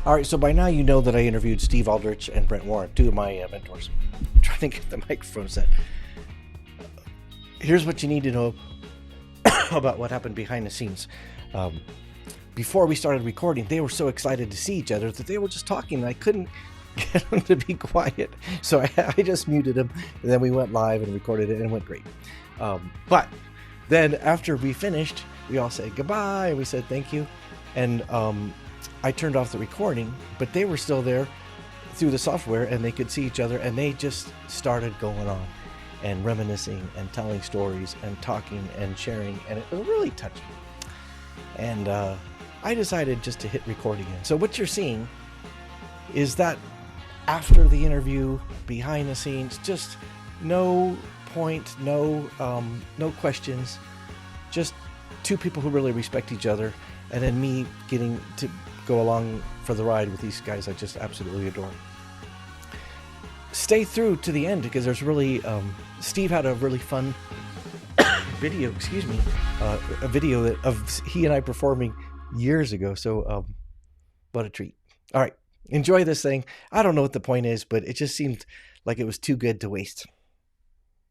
All right, so by now you know that I interviewed Steve Aldrich and Brent Warren, two of my mentors. I'm trying to get the microphone set. Here's what you need to know about what happened behind the scenes. Before we started recording, they were so excited to see each other that they were just talking, and I couldn't get them to be quiet. So I just muted them, and then we went live and recorded it, and it went great. But then after we finished, we all said goodbye, and we said thank you. And I turned off the recording, but they were still there through the software, and they could see each other, and they just started going on and reminiscing and telling stories and talking and sharing, and it was really touching. And I decided just to hit record again. So what you're seeing is that after the interview, behind the scenes, just no point, no questions, just two people who really respect each other, and then me getting to go along for the ride with these guys I just absolutely adore. Stay through to the end because there's really Steve had a really fun video, a video of he and I performing years ago. So what a treat. All right, enjoy this thing. I don't know what the point is, but it just seemed like it was too good to waste.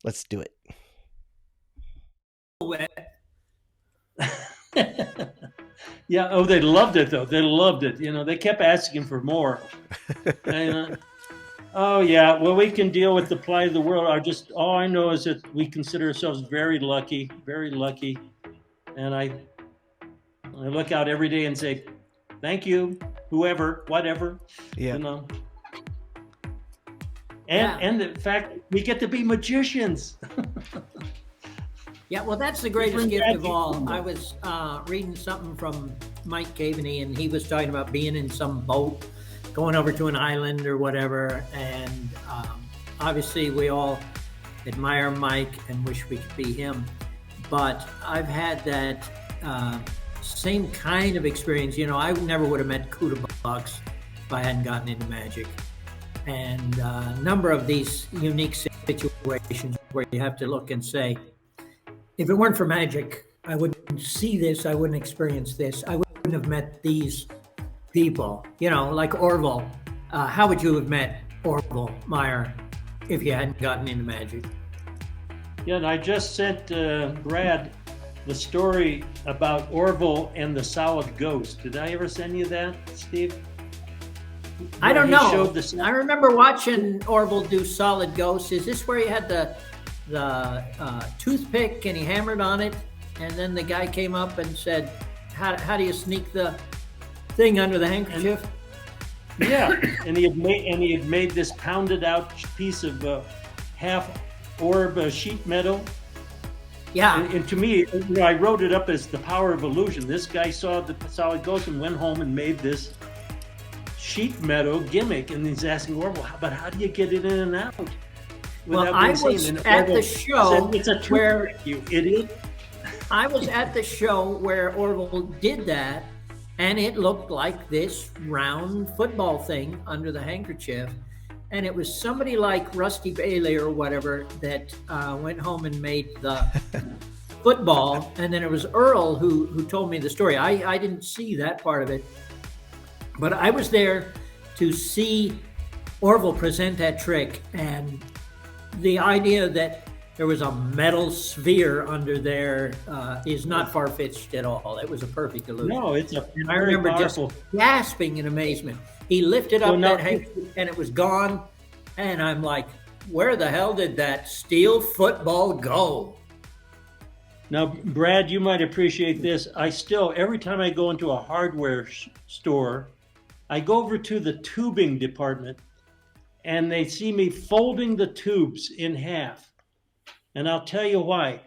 Let's do it. Yeah. Oh, they loved it though. They loved it. You know, they kept asking for more. And, oh yeah. Well, we can deal with the plight of the world. All I know is that we consider ourselves very lucky. And I look out every day and say, thank you, whoever, whatever. Yeah. You know. And the fact we get to be magicians. Yeah, well, that's the greatest gift of all. I was reading something from Mike Caveney, and he was talking about being in some boat, going over to an island or whatever. And obviously, we all admire Mike and wish we could be him. But I've had that same kind of experience. You know, I never would have met Kuda Bucks if I hadn't gotten into magic. And a number of these unique situations where you have to look and say, if it weren't for magic, I wouldn't see this, I wouldn't experience this, I wouldn't have met these people. You know, like Orville. How would you have met Orville Meyer if you hadn't gotten into magic? Yeah, and I just sent Brad the story about Orville and the solid ghost. Did I ever send you that, Steve? I don't know. I remember watching Orville do solid ghosts. Is this where he had the toothpick and he hammered on it, and then the guy came up and said, how do you sneak the thing under the handkerchief? Yeah, and he had made this pounded out piece of half orb sheet metal. Yeah. And to me, you know, I wrote it up as the power of illusion. This guy saw the solid ghost and went home and made this sheet metal gimmick, and he's asking Orville, but how do you get it in and out? Well, I was at the show where you idiot. I was at the show where Orville did that, and it looked like this round football thing under the handkerchief. And it was somebody like Rusty Bailey or whatever that went home and made the football. And then it was Earl who told me the story. I didn't see that part of it, but I was there to see Orville present that trick. And the idea that there was a metal sphere under there is not far-fetched at all. It was a perfect illusion. No, it's a I remember powerful. Just gasping in amazement. He lifted up that handkerchief and it was gone. And I'm like, where the hell did that steel football go? Now, Brad, you might appreciate this. Every time I go into a hardware store, I go over to the tubing department, and they see me folding the tubes in half. And I'll tell you why.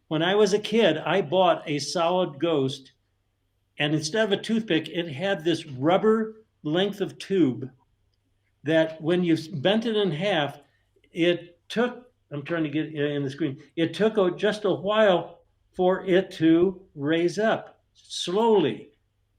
When I was a kid, I bought a solid ghost, and instead of a toothpick, it had this rubber length of tube that when you bent it in half, it took, I'm trying to get in the screen, it took just a while for it to raise up slowly.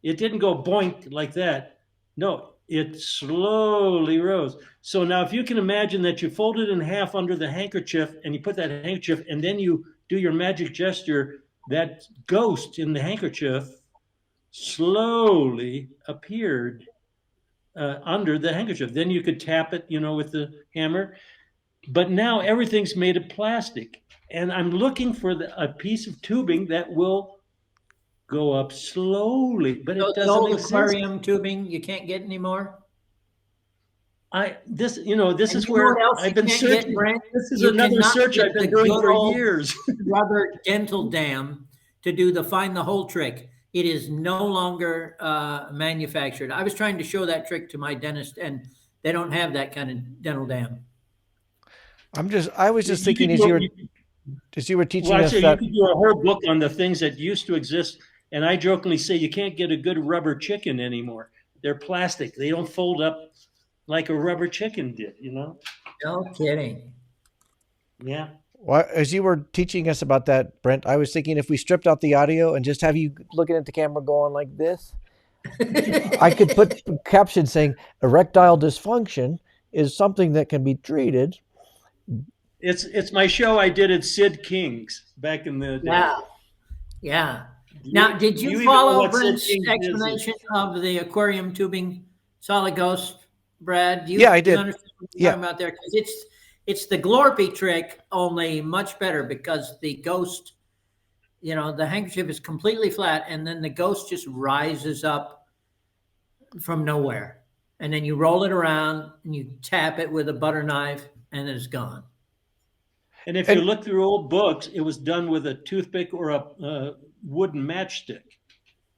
It didn't go boink like that. No, it slowly rose. So now if you can imagine that you fold it in half under the handkerchief and you put that handkerchief and then you do your magic gesture, that ghost in the handkerchief slowly appeared under the handkerchief. Then you could tap it, with the hammer. But now everything's made of plastic. And I'm looking for a piece of tubing that will go up slowly, but So it the doesn't old exist. aquarium tubing you can't get anymore. This And is you know where what else I've you been can't searching. get, Brent? This is You another cannot search get I've been the doing good for old years. rubber dental dam to do the find the hole trick. It is no longer manufactured. I was trying to show that trick to my dentist, and they don't have that kind of dental dam. I was just thinking as you were teaching Well, us you that. could do a whole book on the things that used to exist, and I jokingly say you can't get a good rubber chicken anymore. They're plastic. They don't fold up like a rubber chicken did, No kidding. Yeah. Well, as you were teaching us about that, Brent, I was thinking if we stripped out the audio and just have you looking at the camera going like this, I could put captions saying erectile dysfunction is something that can be treated. It's my show I did at Sid King's back in the day. Yeah. Yeah. Now, did you even know follow what Sid Brent's King's is? explanation of the aquarium tubing solid ghost, Brad? Yeah, I do you did. understand what I'm talking about there? Because it's the Glorpy trick, only much better, because the ghost, the handkerchief is completely flat, and then the ghost just rises up from nowhere. And then you roll it around and you tap it with a butter knife, and then it's gone. And if you look through old books, it was done with a toothpick or a wooden matchstick.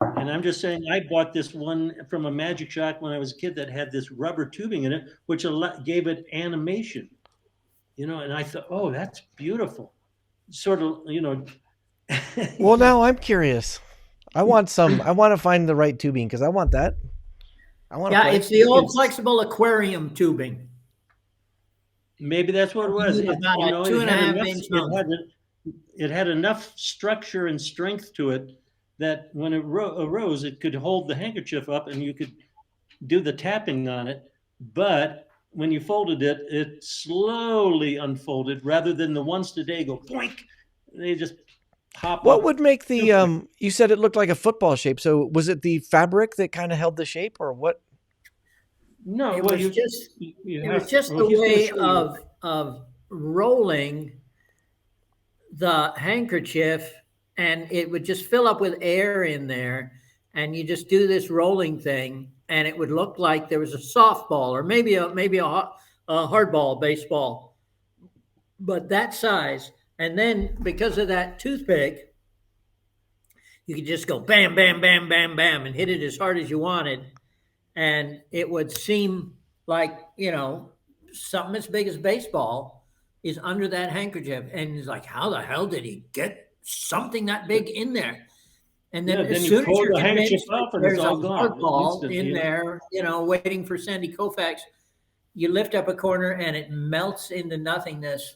And I'm just saying, I bought this one from a magic shop when I was a kid that had this rubber tubing in it, which gave it animation. And I thought, oh, that's beautiful. Sort of, Well, now I'm curious. I want to find the right tubing because I want that. It's the old flexible aquarium tubing. Maybe that's what it was. About a 2.5 inch long. It had enough structure and strength to it that when it arose, it could hold the handkerchief up and you could do the tapping on it. But when you folded it, it slowly unfolded rather than the ones today go boink. They just pop up. What would make the you said it looked like a football shape. So was it the fabric that kind of held the shape or what? No, it was just the way of rolling the handkerchief, and it would just fill up with air in there, and you just do this rolling thing, and it would look like there was a softball or maybe a hardball baseball, but that size. And then because of that toothpick, you could just go bam, bam, bam, bam, bam, and hit it as hard as you wanted. And it would seem like, something as big as baseball is under that handkerchief. And it's like, how the hell did he get something that big in there? And then as soon as you're convinced there's a hardball in there, waiting for Sandy Koufax, you lift up a corner and it melts into nothingness.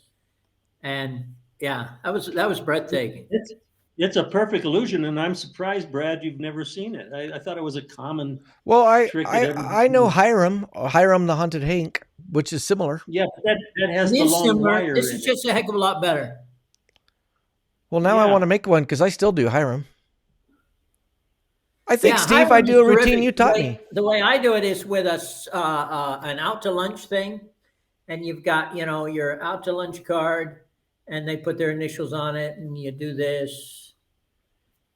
And yeah, that was breathtaking. It's a perfect illusion, and I'm surprised, Brad, you've never seen it. I thought it was a common trick. I know Hiram the Haunted Hank, which is similar. Yeah, that has the long wire. This is just a heck of a lot better. Well, now I want to make one because I still do Hiram. I think, Steve, Hiram I do a routine terrific. you taught me. The way I do it is with an out to lunch thing, and you've got your out to lunch card, and they put their initials on it, and you do this.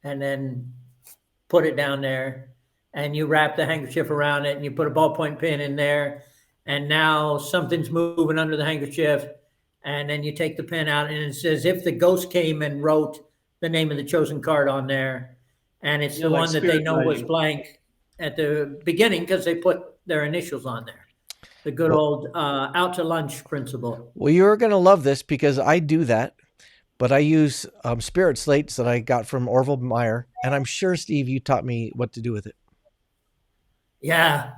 And then put it down there, and you wrap the handkerchief around it, and you put a ballpoint pen in there, and now something's moving under the handkerchief, and then you take the pen out, and it says if the ghost came and wrote the name of the chosen card on there, and it's the one that they know was blank at the beginning because they put their initials on there. The good old out to lunch principle. Well, you're going to love this because I do that. But I use spirit slates that I got from Orville Meyer, and I'm sure, Steve, you taught me what to do with it. Yeah,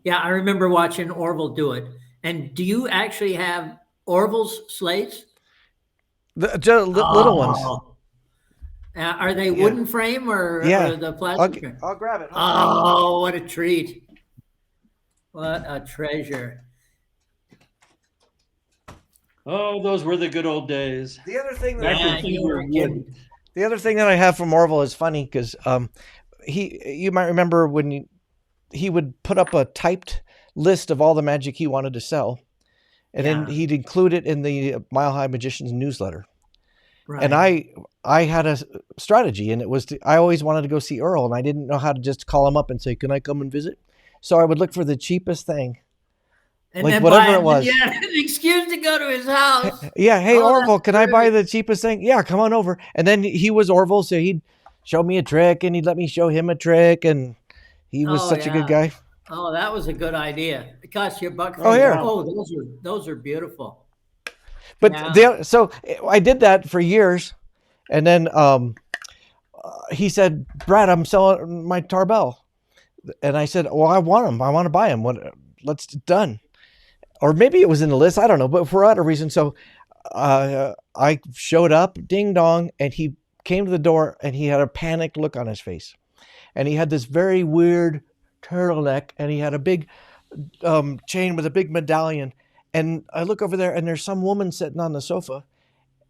I remember watching Orville do it. And do you actually have Orville's slates? The little ones. Are they wooden frame or the plastic? I'll grab it. Oh, what a treat. What a treasure. Oh, those were the good old days. The other thing that I have from Orville is funny because you might remember when he would put up a typed list of all the magic he wanted to sell. And then Yeah. he'd include it in the Mile High Magician's newsletter. Right. And I had a strategy, and it was I always wanted to go see Earl, and I didn't know how to just call him up and say, "Can I come and visit?" So I would look for the cheapest thing, and like then whatever it was. Yeah, an excuse to go to his house. Yeah, hey, Oh, Orville, that's can I buy great. the cheapest thing? Yeah, come on over. And then he was Orville, so he'd show me a trick, and he'd let me show him a trick, and he was Oh, such a good yeah. guy. Oh, that was a good idea. It cost you $1. Oh, here. Oh, those are beautiful. But Yeah. so I did that for years, and then he said, "Brad, I'm selling my Tarbell," and I said, "Well, I want them. I want to buy them. Let's done." Or maybe it was in the list. I don't know, but for whatever reason, so I showed up, ding dong, and he came to the door, and he had a panicked look on his face, and he had this very weird turtleneck, and he had a big chain with a big medallion. And I look over there, and there's some woman sitting on the sofa,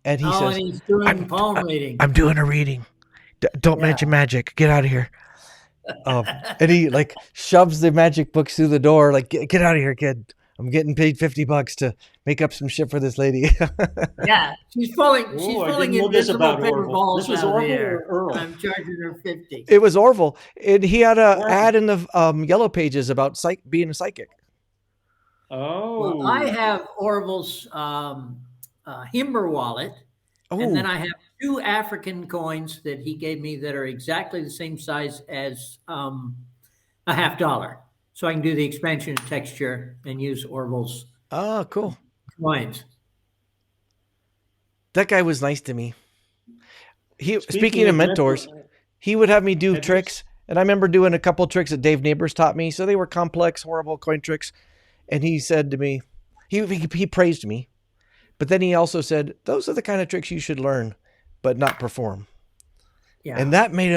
and he says, and he's doing palm reading. "I'm doing a reading. Don't mention magic. Get out of here." And he like shoves the magic books through the door, like, get out of here, kid. I'm getting paid $50 to make up some shit for this lady. Yeah, she's pulling I didn't know invisible this about paper Orville. balls This was out of the Orville air. or Earl? I'm charging her 50. It was Orville. And he had a Orville. ad in the Yellow Pages about being a psychic. Oh. Well, I have Orville's Himber wallet, and then I have 2 African coins that he gave me that are exactly the same size as a $50. So I can do the expansion of texture and use Orville's Oh, cool. coins. That guy was nice to me. Speaking Speaking of of mentors, he would have me do tricks. And I remember doing a couple tricks that Dave Neighbors taught me. So they were complex, horrible coin tricks. And he said to me, he praised me. But then he also said, those are the kind of tricks you should learn, but not perform. Yeah. And that made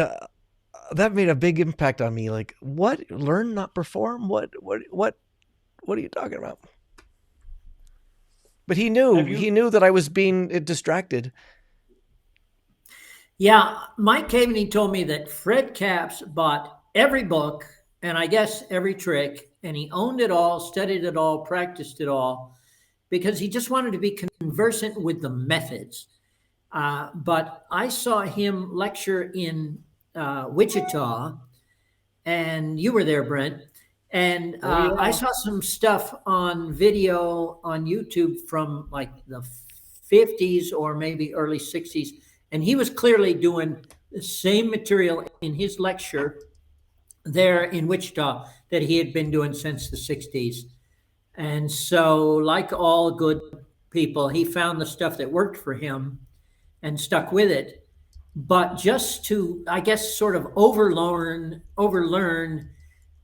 a big impact on me. Like, what? Learn, not perform? What are you talking about? But he knew that I was being distracted. Yeah, Mike Caveney told me that Fred Capps bought every book and I guess every trick, and he owned it all, studied it all, practiced it all, because he just wanted to be conversant with the methods. But I saw him lecture in Wichita, and you were there, Brent. And I saw some stuff on video on YouTube from like the 50s or maybe early 60s. And he was clearly doing the same material in his lecture there in Wichita that he had been doing since the 60s. And so, like all good people, he found the stuff that worked for him and stuck with it. But just to, I guess, sort of overlearn,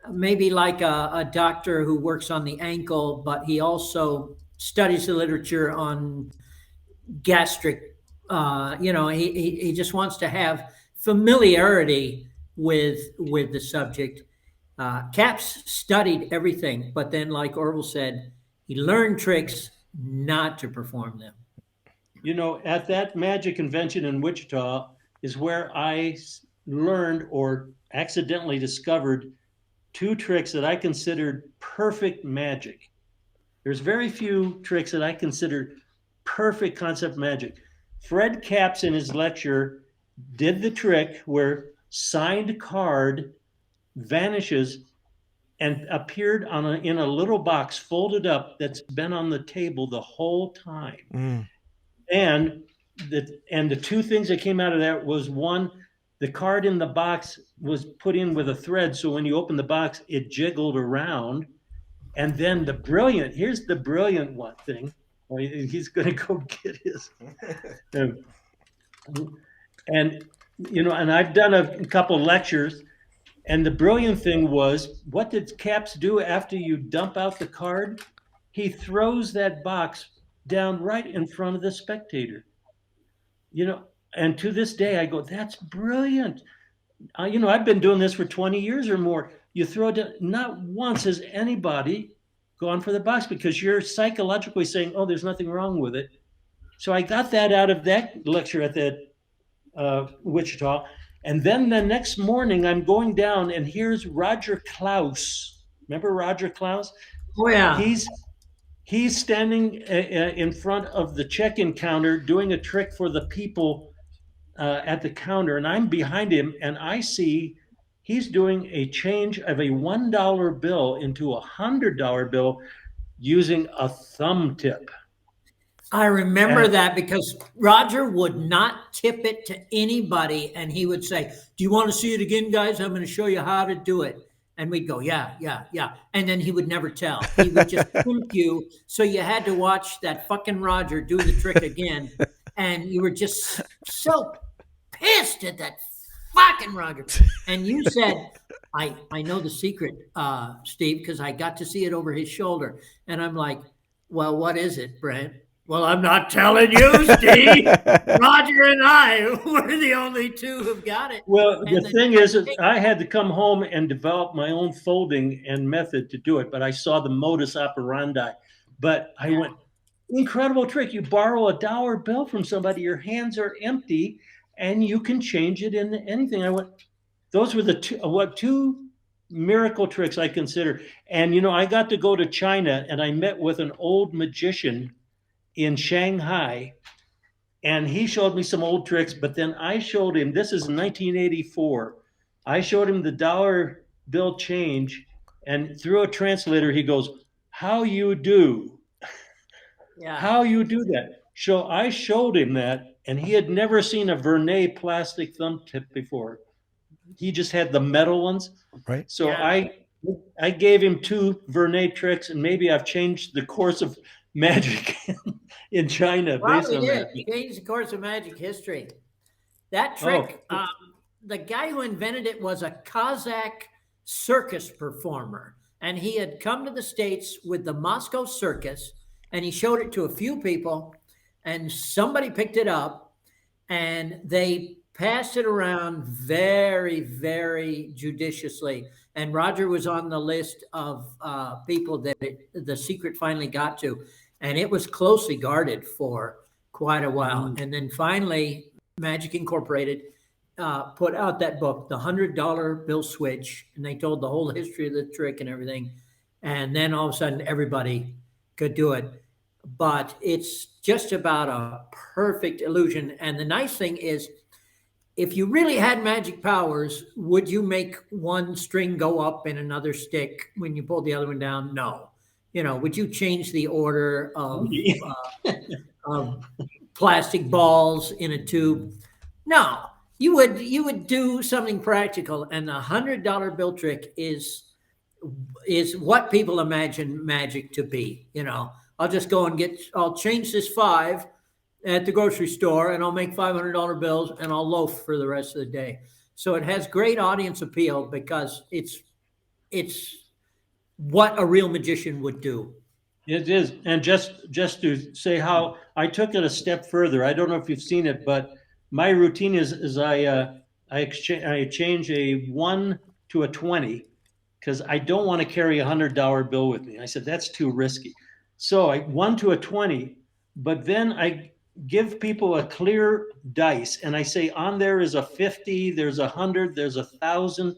maybe like a doctor who works on the ankle, but he also studies the literature on gastric. He just wants to have familiarity with the subject. Capps studied everything, but then, like Orville said, he learned tricks not to perform them. You know, at that magic convention in Wichita is where I learned or accidentally discovered 2 tricks that I considered perfect magic. There's very few tricks that I considered perfect concept magic. Fred Capps in his lecture did the trick where signed card vanishes and appeared in a little box folded up that's been on the table the whole time. Mm. And the 2 things that came out of that was, one, the card in the box was put in with a thread, so when you open the box, it jiggled around. And then here's the brilliant one thing. Well, he's going to go get his. And I've done a couple lectures, and the brilliant thing was, what did Capps do after you dump out the card? He throws that box down right in front of the spectator. And to this day, I go, that's brilliant. I've been doing this for 20 years or more. You throw it down, not once has anybody gone for the box because you're psychologically saying, oh, there's nothing wrong with it. So I got that out of that lecture at that Wichita. And then the next morning, I'm going down, and here's Roger Klaus. Remember Roger Klaus? Oh yeah. He's standing in front of the check-in counter doing a trick for the people at the counter, and I'm behind him, and I see he's doing a change of a $1 bill into a $100 bill using a thumb tip. I remember And that because Roger would not tip it to anybody, and he would say, "Do you want to see it again, guys? I'm going to show you how to do it." And we'd go, "Yeah, yeah, yeah." And then he would never tell. He would just pimp you, so you had to watch that fucking Roger do the trick again, and you were just so pissed at that fucking Roger. And you said, "I know the secret, Steve, because I got to see it over his shoulder." And I'm like, "Well, what is it, Brent?" "Well, I'm not telling you, Steve. Roger and I were the only two who've got it." well, And the thing is, I had to come home and develop my own folding and method to do it, but I saw the modus operandi. But I went, incredible trick. You borrow a dollar bill from somebody, your hands are empty, and you can change it into anything. I went, those were the two miracle tricks I consider. And I got to go to China, and I met with an old magician in Shanghai, and he showed me some old tricks. But then I showed him, this is 1984. I showed him the dollar bill change, and through a translator, he goes, "How you do? yeah, How you do that?" So I showed him that, and he had never seen a Vernet plastic thumb tip before. He just had the metal ones. Right. So Yeah. I gave him two Vernet tricks, and maybe I've changed the course of magic in China based Probably on did. that. Changed the course of magic history. That Oh, trick, the guy who invented it was a Kazakh circus performer. And he had come to the States with the Moscow Circus, and he showed it to a few people, and somebody picked it up, and they passed it around very, very judiciously. And Roger was on the list of people that the secret finally got to. And it was closely guarded for quite a while. And then finally, Magic Incorporated put out that book, The $100 Bill Switch, and they told the whole history of the trick and everything. And then all of a sudden, everybody could do it. But it's just about a perfect illusion. And the nice thing is, if you really had magic powers, would you make one string go up and another stick when you pulled the other one down? No. Would you change the order of plastic balls in a tube? No. You would do something practical, and the $100 bill trick is what people imagine magic to be. I'll just go and I'll change this 5 at the grocery store, and I'll make $500 bills, and I'll loaf for the rest of the day. So it has great audience appeal because it's what a real magician would do. it is. And just to say how I took it a step further, I don't know if you've seen it, but my routine is I change a 1 to a 20 because I don't want to carry $100 bill with me. I said that's too risky. So I 1 to a 20, but then I give people a clear dice, and I say on there is a 50, there's 100, there's 1,000.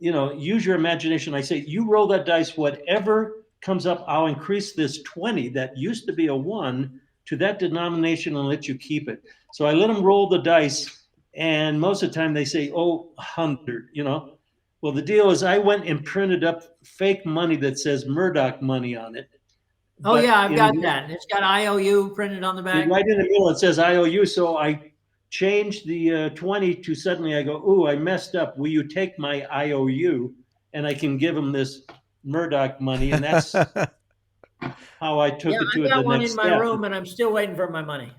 Use your imagination. I say you roll that dice, whatever comes up, I'll increase this 20 that used to be a 1 to that denomination and let you keep it. So I let them roll the dice, and most of the time they say, "Oh, 100." Well, the deal is I went and printed up fake money that says Murdoch money on it. Oh, yeah, I've got that. It's got IOU printed on the back. Right in the middle, it says IOU. So I changed the 20 to suddenly I go, "Ooh, I messed up. Will you take my IOU?" And I can give them this Murdoch money. And that's how I took it to I've got the one next in my step. room, and I'm still waiting for my money.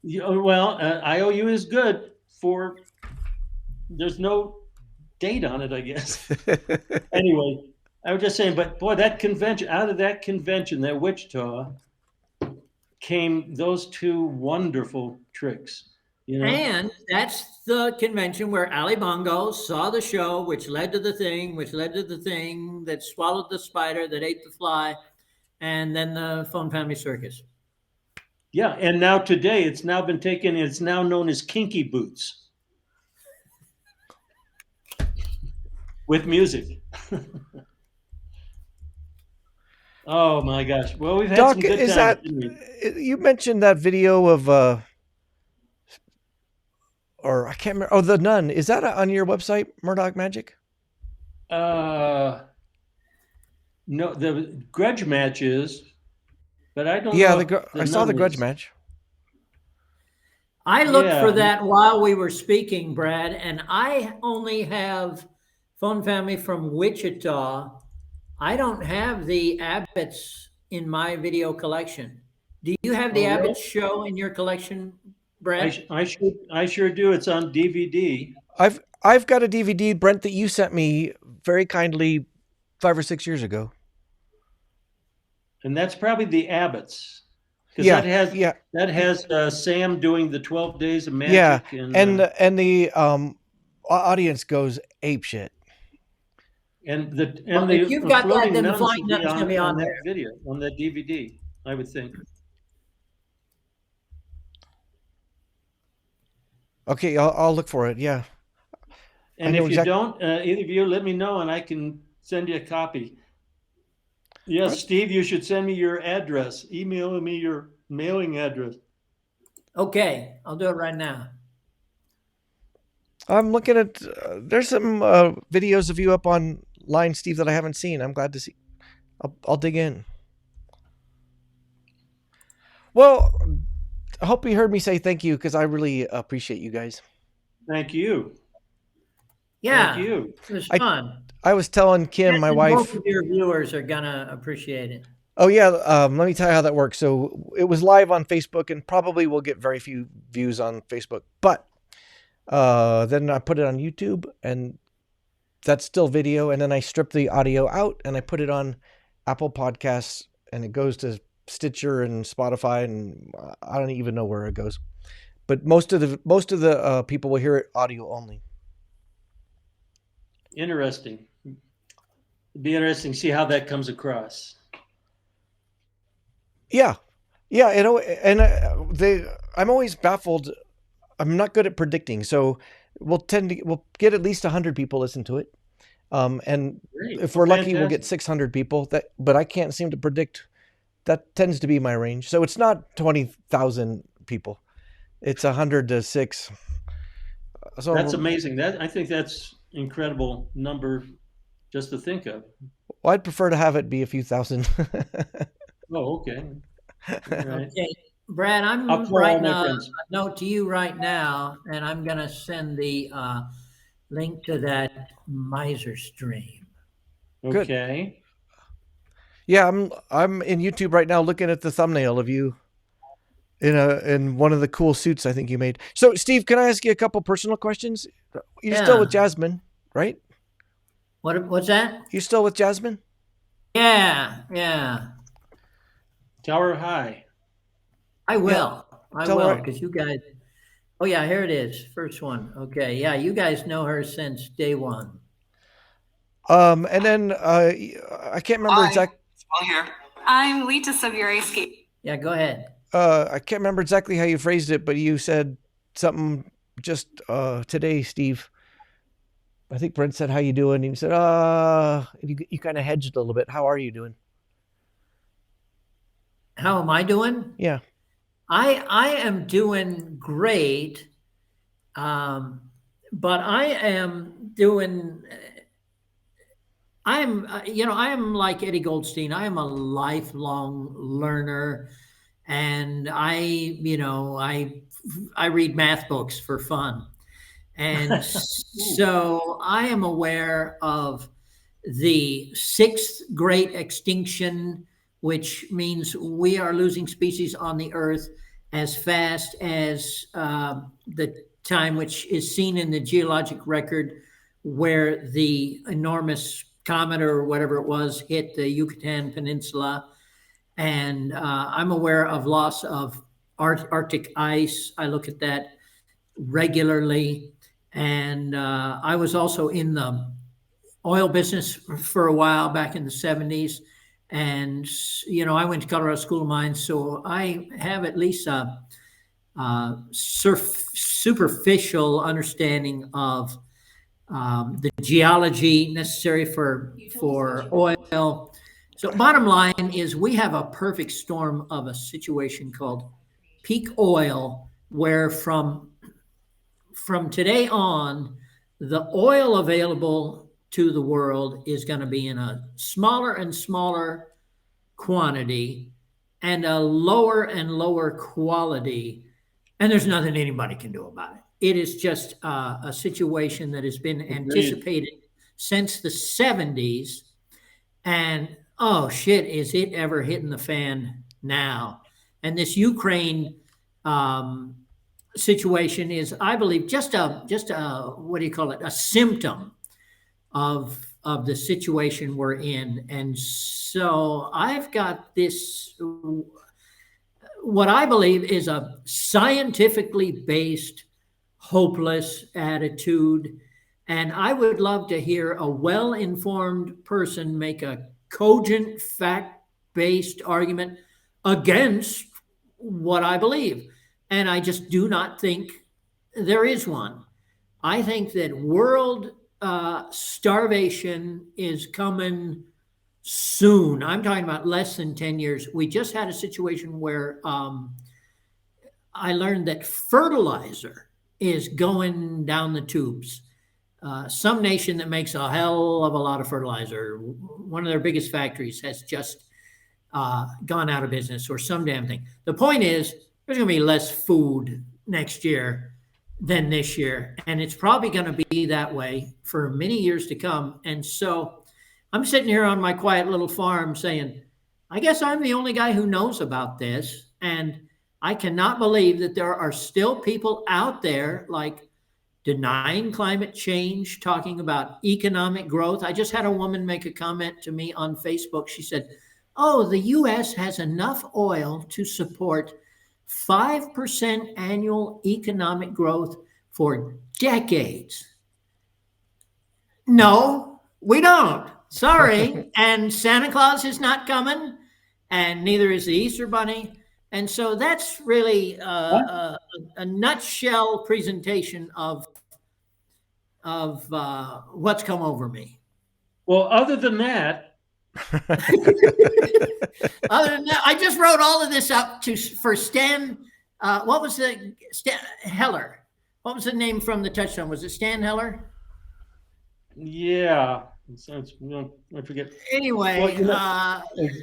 Well, IOU is good for, there's no date on it, I guess. Anyway, I was just saying, but boy, that convention, out of that convention, that Wichita, came those two wonderful tricks. And that's the convention where Ali Bongo saw the show, which led to the thing, that swallowed the spider, that ate the fly, and then the Phone Family Circus. Yeah, and now today it's now been taken, it's now known as Kinky Boots. With music. Oh my gosh. Well, we've had Doc, some good is times, that didn't we? you mentioned that video of or I can't remember. Oh, the nun. Is that on your website, Murdoch Magic? No, the grudge matches, but I don't Yeah, know if the I saw the nun grudge is. match. I looked for Yeah. that while we were speaking, Brad, and I only have Fun Family from Wichita. I don't have the Abbott's in my video collection. Do you have the Oh, really? Abbott show in your collection, Brad? I sure do. It's on DVD. I've got a DVD, Brent, that you sent me very kindly 5 or 6 years ago. And that's probably the Abbots. Because Yeah, that has Sam doing the 12 days of yeah, magic and the audience goes ape shit. Well, if you've got that, floating then the nuns flying will be nut's gonna be on on that there. video, on that DVD, I would think. Okay, I'll look for it. Yeah. And if you don't, either of you, let me know and I can send you a copy. Yes, What? Steve, you should send me your address. Email me your mailing address. Okay, I'll do it right now. I'm looking at there's some videos of you up online, Steve, that I haven't seen. I'm glad to see. I'll dig in. Well, I hope you heard me say thank you because I really appreciate you guys. Thank you. Yeah, Thank you. it was fun. I was telling Kim, my And wife. both of your viewers are gonna appreciate it. Oh yeah, let me tell you how that works. So it was live on Facebook, and probably will get very few views on Facebook. But then I put it on YouTube, and that's still video. And then I strip the audio out, and I put it on Apple Podcasts, and it goes to Stitcher and Spotify, and I don't even know where it goes. But most of the people will hear it audio only. Interesting. It'd be interesting to see how that comes across. Yeah, and I'm always baffled. I'm not good at predicting, so we'll get at least 100 people listen to it, and Great. if we're lucky, we'll Fantastic. get 600 people. But I can't seem to predict. That tends to be my range. So it's not 20,000 people; it's 100 to 6. So That's amazing. I think that's incredible number just to think of. well, I'd prefer to have it be a few thousand. Oh, okay. All right. Okay, Brad, I'm I'll call all writing my a friends. note to you right now, and I'm gonna send the link to that miser stream. Good. Okay. Yeah, I'm in YouTube right now looking at the thumbnail of you in one of the cool suits I think you made. So, Steve, can I ask you a couple personal questions? You're still Yeah. with Jasmine, right? What's that? You're still with Jasmine? Yeah. Tower High. I will. Tell her- Because you guys. Oh yeah, here it is. First one. Okay, yeah, you guys know her since day one. And then I can't remember exactly. All here. I'm Lita Sobieski. Yeah, go ahead. I can't remember exactly how you phrased it, but you said something just today, Steve. I think Brent said, "How you doing?" And you said, you kind of hedged a little bit. How are you doing? How am I doing? Yeah. I am doing great, but I am doing. I am like Eddie Goldstein. I am a lifelong learner, and I read math books for fun, and so I am aware of the sixth great extinction, which means we are losing species on the earth as fast as the time which is seen in the geologic record where the enormous comet or whatever it was hit the Yucatan Peninsula. And I'm aware of loss of Arctic ice. I look at that regularly. And I was also in the oil business for a while back in the 70s. And, I went to Colorado School of Mines, so I have at least a superficial understanding of the geology necessary for oil So bottom line is we have a perfect storm of a situation called peak oil, where from today on, the oil available to the world is going to be in a smaller and smaller quantity and a lower and lower quality. And there's nothing anybody can do about it. It is just a situation that has been anticipated since the 70s. And oh shit, is it ever hitting the fan now? And this Ukraine situation is, I believe, just a what do you call it? A symptom of the situation we're in. And so I've got this, what I believe is a scientifically based, hopeless attitude. And I would love to hear a well-informed person make a cogent, fact-based argument against what I believe. And I just do not think there is one. I think that world starvation is coming soon. I'm talking about less than 10 years. We just had a situation where I learned that fertilizer is going down the tubes. Some nation that makes a hell of a lot of fertilizer, one of their biggest factories, has just gone out of business, or some damn thing. The point is, there's going to be less food next year than this year. And it's probably going to be that way for many years to come. And so I'm sitting here on my quiet little farm saying, I guess I'm the only guy who knows about this. And I cannot believe that there are still people out there like denying climate change, talking about economic growth. I just had a woman make a comment to me on Facebook. She said, oh, the U.S. has enough oil to support 5% annual economic growth for decades. No, we don't. Sorry. And Santa Claus is not coming, and neither is the Easter Bunny. And so that's really a nutshell presentation of what's come over me. Well, other than that, I just wrote all of this up for Stan. What was the Stan Heller? What was the name from the touchdown? Was it Stan Heller? Yeah, I forget. Anyway,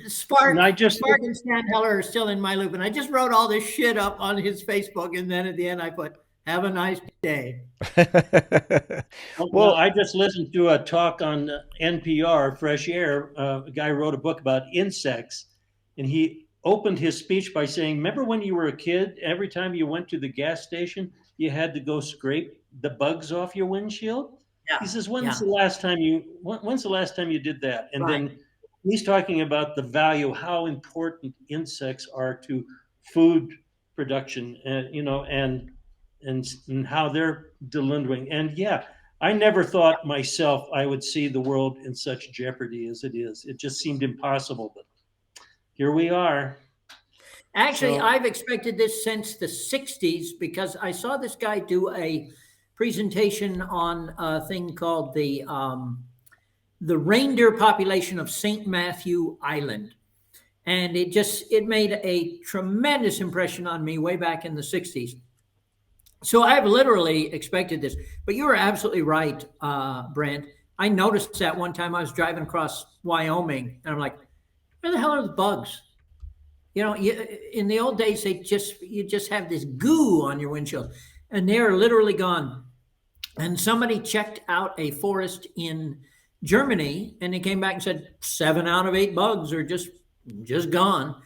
Spark and Stan Heller are still in my loop, and I just wrote all this shit up on his Facebook, and then at the end I put, "Have a nice day." Well, I just listened to a talk on NPR, Fresh Air. A guy wrote a book about insects, and he opened his speech by saying, remember when you were a kid, every time you went to the gas station, you had to go scrape the bugs off your windshield? Yeah. He says, when's the last time you did that? And then he's talking about the value, how important insects are to food production, and how they're dwindling. And yeah, I never thought myself I would see the world in such jeopardy as it is. It just seemed impossible, but here we are. Actually, I've expected this since the 60s, because I saw this guy do a presentation on a thing called the reindeer population of St. Matthew Island. And it made a tremendous impression on me way back in the 60s. So I've literally expected this, but you were absolutely right, Brent. I noticed that one time I was driving across Wyoming, and I'm like, where the hell are the bugs? In the old days, you just have this goo on your windshield, and they're literally gone. And somebody checked out a forest in Germany, and they came back and said 7 out of 8 bugs are just gone.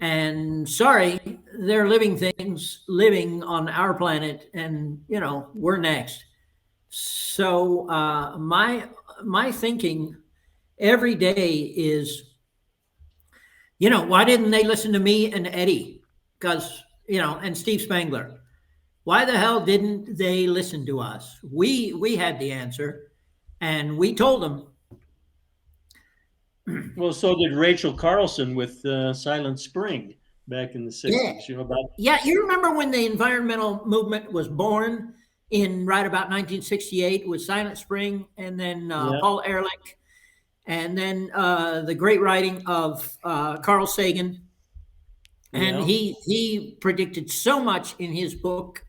And sorry, they're living things living on our planet, and we're next. So my thinking every day is, why didn't they listen to me and Eddie? Because and Steve Spangler. Why the hell didn't they listen to us? We had the answer, and we told them. Well, so did Rachel Carlson with Silent Spring back in the 60s. Yeah. You remember when the environmental movement was born in right about 1968 with Silent Spring, and then Paul Ehrlich And then the great writing of Carl Sagan. And he predicted so much in his book,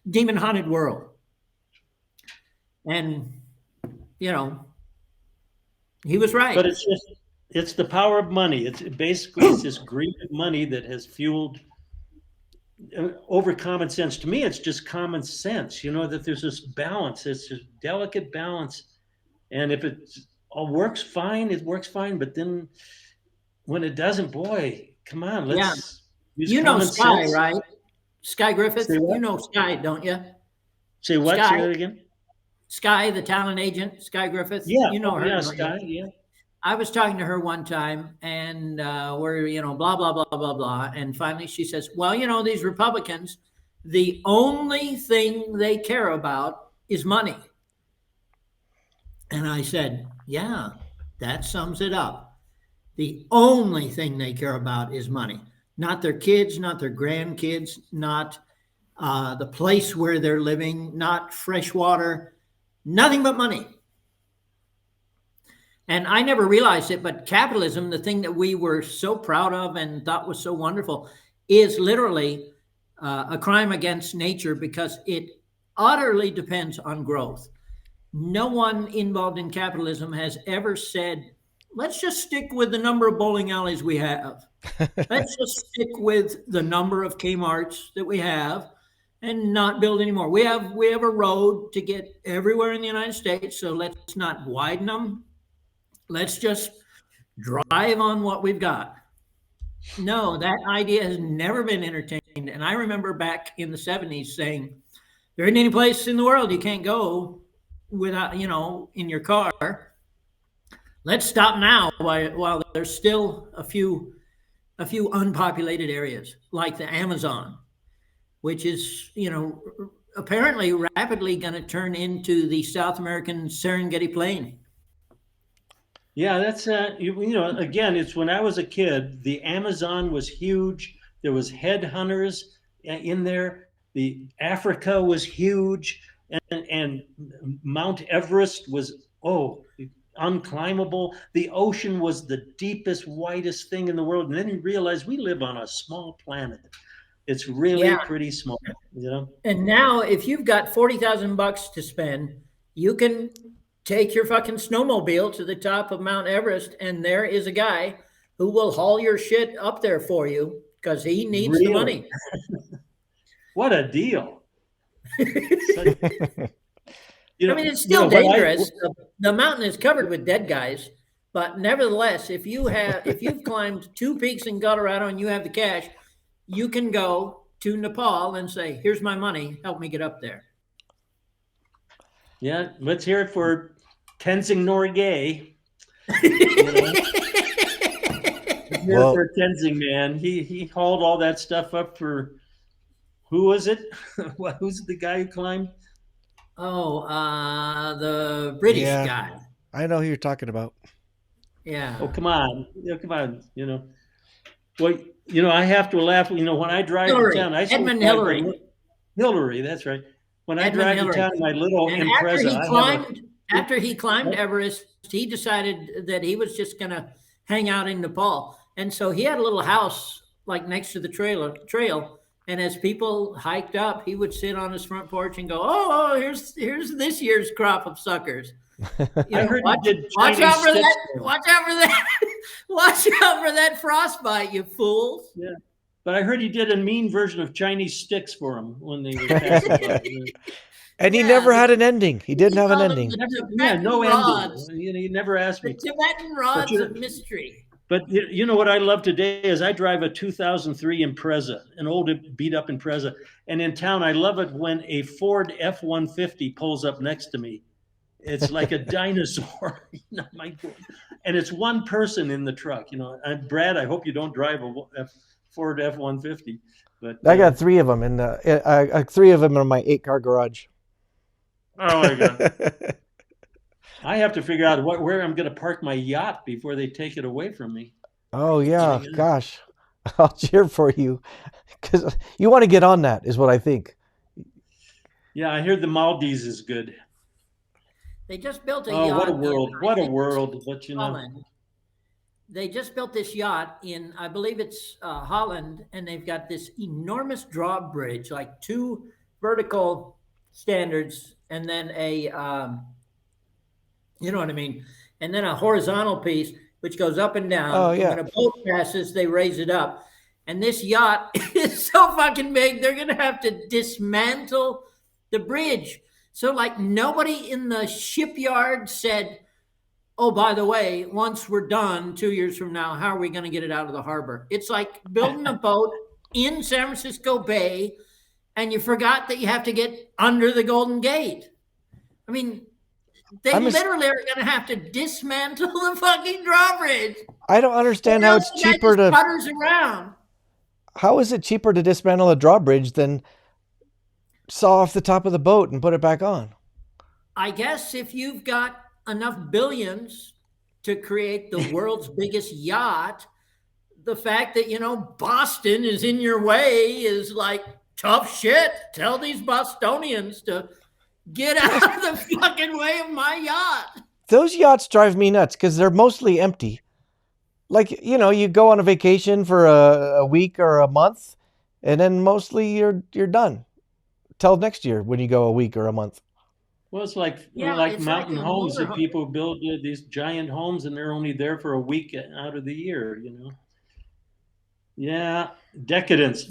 Demon Haunted World. And, you know, he was right. But it's the power of money. It's this greed of money that has fueled over common sense. To me, it's just common sense, you know, that there's this balance, it's this delicate balance. And if it all works fine, it works fine. But then when it doesn't, boy, come on, let's use you know Sky, sense. right? Sky Griffith, you know Sky, don't you? Say what? Sky. Say that again? Sky, the talent agent, Sky Griffith. Yeah, you know her. Yeah, Sky, yeah. I was talking to her one time, and we're, you know, blah, blah, blah, blah, blah. And finally she says, well, you know, these Republicans, the only thing they care about is money. And I said, yeah, that sums it up. The only thing they care about is money. Not their kids, not their grandkids, not the place where they're living, not fresh water, nothing but money. And I never realized it, but capitalism, the thing that we were so proud of and thought was so wonderful, is literally a crime against nature because it utterly depends on growth. No one involved in capitalism has ever said, let's just stick with the number of bowling alleys we have. Let's just stick with the number of Kmarts that we have and not build anymore. We have a road to get everywhere in the United States, so let's not widen them. Let's just drive on what we've got. No, that idea has never been entertained. And I remember back in the 70s saying, there isn't any place in the world you can't go without, you know, in your car. Let's stop now while there's still a few unpopulated areas like the Amazon, which is, you know, apparently rapidly going to turn into the South American Serengeti Plain. Yeah, that's you know, again, it's when I was a kid, the Amazon was huge. There was headhunters in there. The Africa was huge, and Mount Everest was unclimbable. The ocean was the deepest, widest thing in the world. And then you realize we live on a small planet. It's really pretty small, you know. And now, if you've got $40,000 to spend, you can take your fucking snowmobile to the top of Mount Everest, and there is a guy who will haul your shit up there for you because he needs the money. What a deal. I mean, it's still dangerous. The mountain is covered with dead guys, but nevertheless, if you've climbed 2 peaks in Colorado and you have the cash, you can go to Nepal and say, here's my money, help me get up there. Yeah, let's hear it for Tenzing Norgay. Well, for Tenzing, man, he hauled all that stuff up for, who was it? Who's the guy who climbed? Oh, the British guy. I know who you're talking about. Yeah. Oh, come on. Come on. You know, well, you know, I have to laugh. You know, when I drive to town, Edmund Hillary. Hillary, that's right. When I Edmund drive Hillary. to town in my little Impreza. After he climbed Everest, he decided that he was just going to hang out in Nepal. And so he had a little house like next to the trail. And as people hiked up, he would sit on his front porch and go, oh, here's this year's crop of suckers. I heard watch out for that. Watch out for that. Watch out for that frostbite, you fools. Yeah. But I heard he did a mean version of Chinese sticks for him when they were passing by. And he never had an ending. He didn't have an ending. No ending. He never asked me. The Tibetan rods of mystery. But you know what I love today is I drive a 2003 Impreza, an old beat up Impreza. And in town, I love it when a Ford F-150 pulls up next to me. It's like a dinosaur. And it's one person in the truck. You know, Brad, I hope you don't drive a Ford F-150. But I got 3 of them, and 3 of them in my 8-car garage. Oh my God. I have to figure out where I'm going to park my yacht before they take it away from me. Oh, yeah. Gosh. I'll cheer for you. Because you want to get on that, is what I think. Yeah, I hear the Maldives is good. They just built a Oh, yacht. what a world! What a world! But Holland. They just built this yacht in, I believe it's Holland, and they've got this enormous drawbridge, like 2 vertical standards, and then you know what I mean, and then a horizontal piece which goes up and down. Oh, yeah. And when a boat passes, they raise it up. And this yacht is so fucking big, they're gonna have to dismantle the bridge. So, like, nobody in the shipyard said, oh, by the way, once we're done 2 years from now, how are we going to get it out of the harbor? It's like building a boat in San Francisco Bay, and you forgot that you have to get under the Golden Gate. I mean, they literally are going to have to dismantle the fucking drawbridge. I don't understand how it's cheaper to putters around. How is it cheaper to dismantle a drawbridge than saw off the top of the boat and put it back on? I guess if you've got enough billions to create the world's biggest yacht, the fact that, you know, Boston is in your way is like tough shit. Tell these Bostonians to get out of the fucking way of my yacht. Those yachts drive me nuts because they're mostly empty. Like, you know, you go on a vacation for a week or a month, and then mostly you're done. Till next year when you go a week or a month. Well, it's like mountain homes that people build these giant homes, and they're only there for a week out of the year, you know. Yeah, decadence.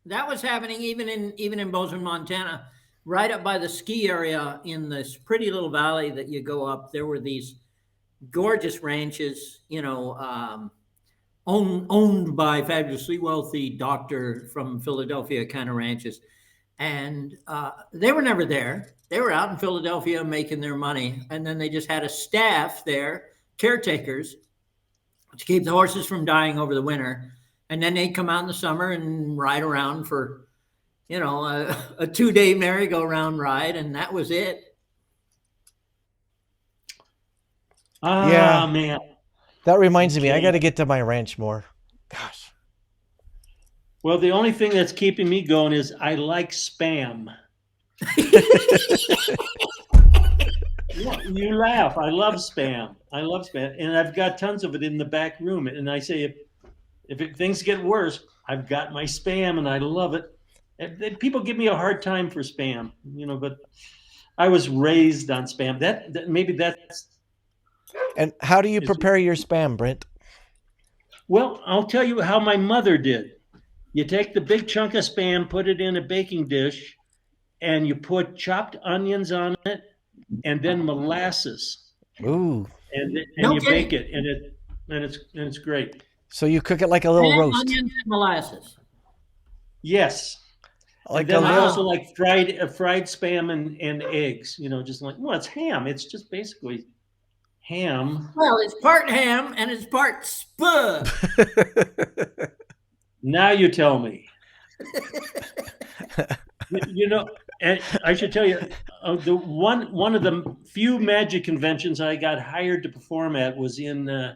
That was happening even in Bozeman, Montana, right up by the ski area in this pretty little valley that you go up. There were these gorgeous ranches, you know, owned by fabulously wealthy doctor from Philadelphia kind of ranches. And they were never there. They were out in Philadelphia making their money. And then they just had a staff there, caretakers, to keep the horses from dying over the winter. And then they'd come out in the summer and ride around for, you know, a 2-day merry-go-round ride. And that was it. Yeah, man. That reminds me, I got to get to my ranch more. Gosh. Well, the only thing that's keeping me going is I like Spam. Yeah, you laugh. I love Spam. And I've got tons of it in the back room. And I say, if things get worse, I've got my Spam, and I love it. People give me a hard time for Spam, you know, but I was raised on Spam. That maybe that's. And how do you prepare your Spam, Brent? Well, I'll tell you how my mother did. You take the big chunk of Spam, put it in a baking dish, and you put chopped onions on it, and then molasses. Ooh. And you bake it, and it's great. So you cook it like a little roast. Onions and molasses. Yes. Like and then I also like fried Spam and eggs. You know, just like, well, it's ham. It's just basically ham. Well, it's part ham and it's part spud. Now you tell me. You know, and I should tell you, the one of the few magic conventions I got hired to perform at was in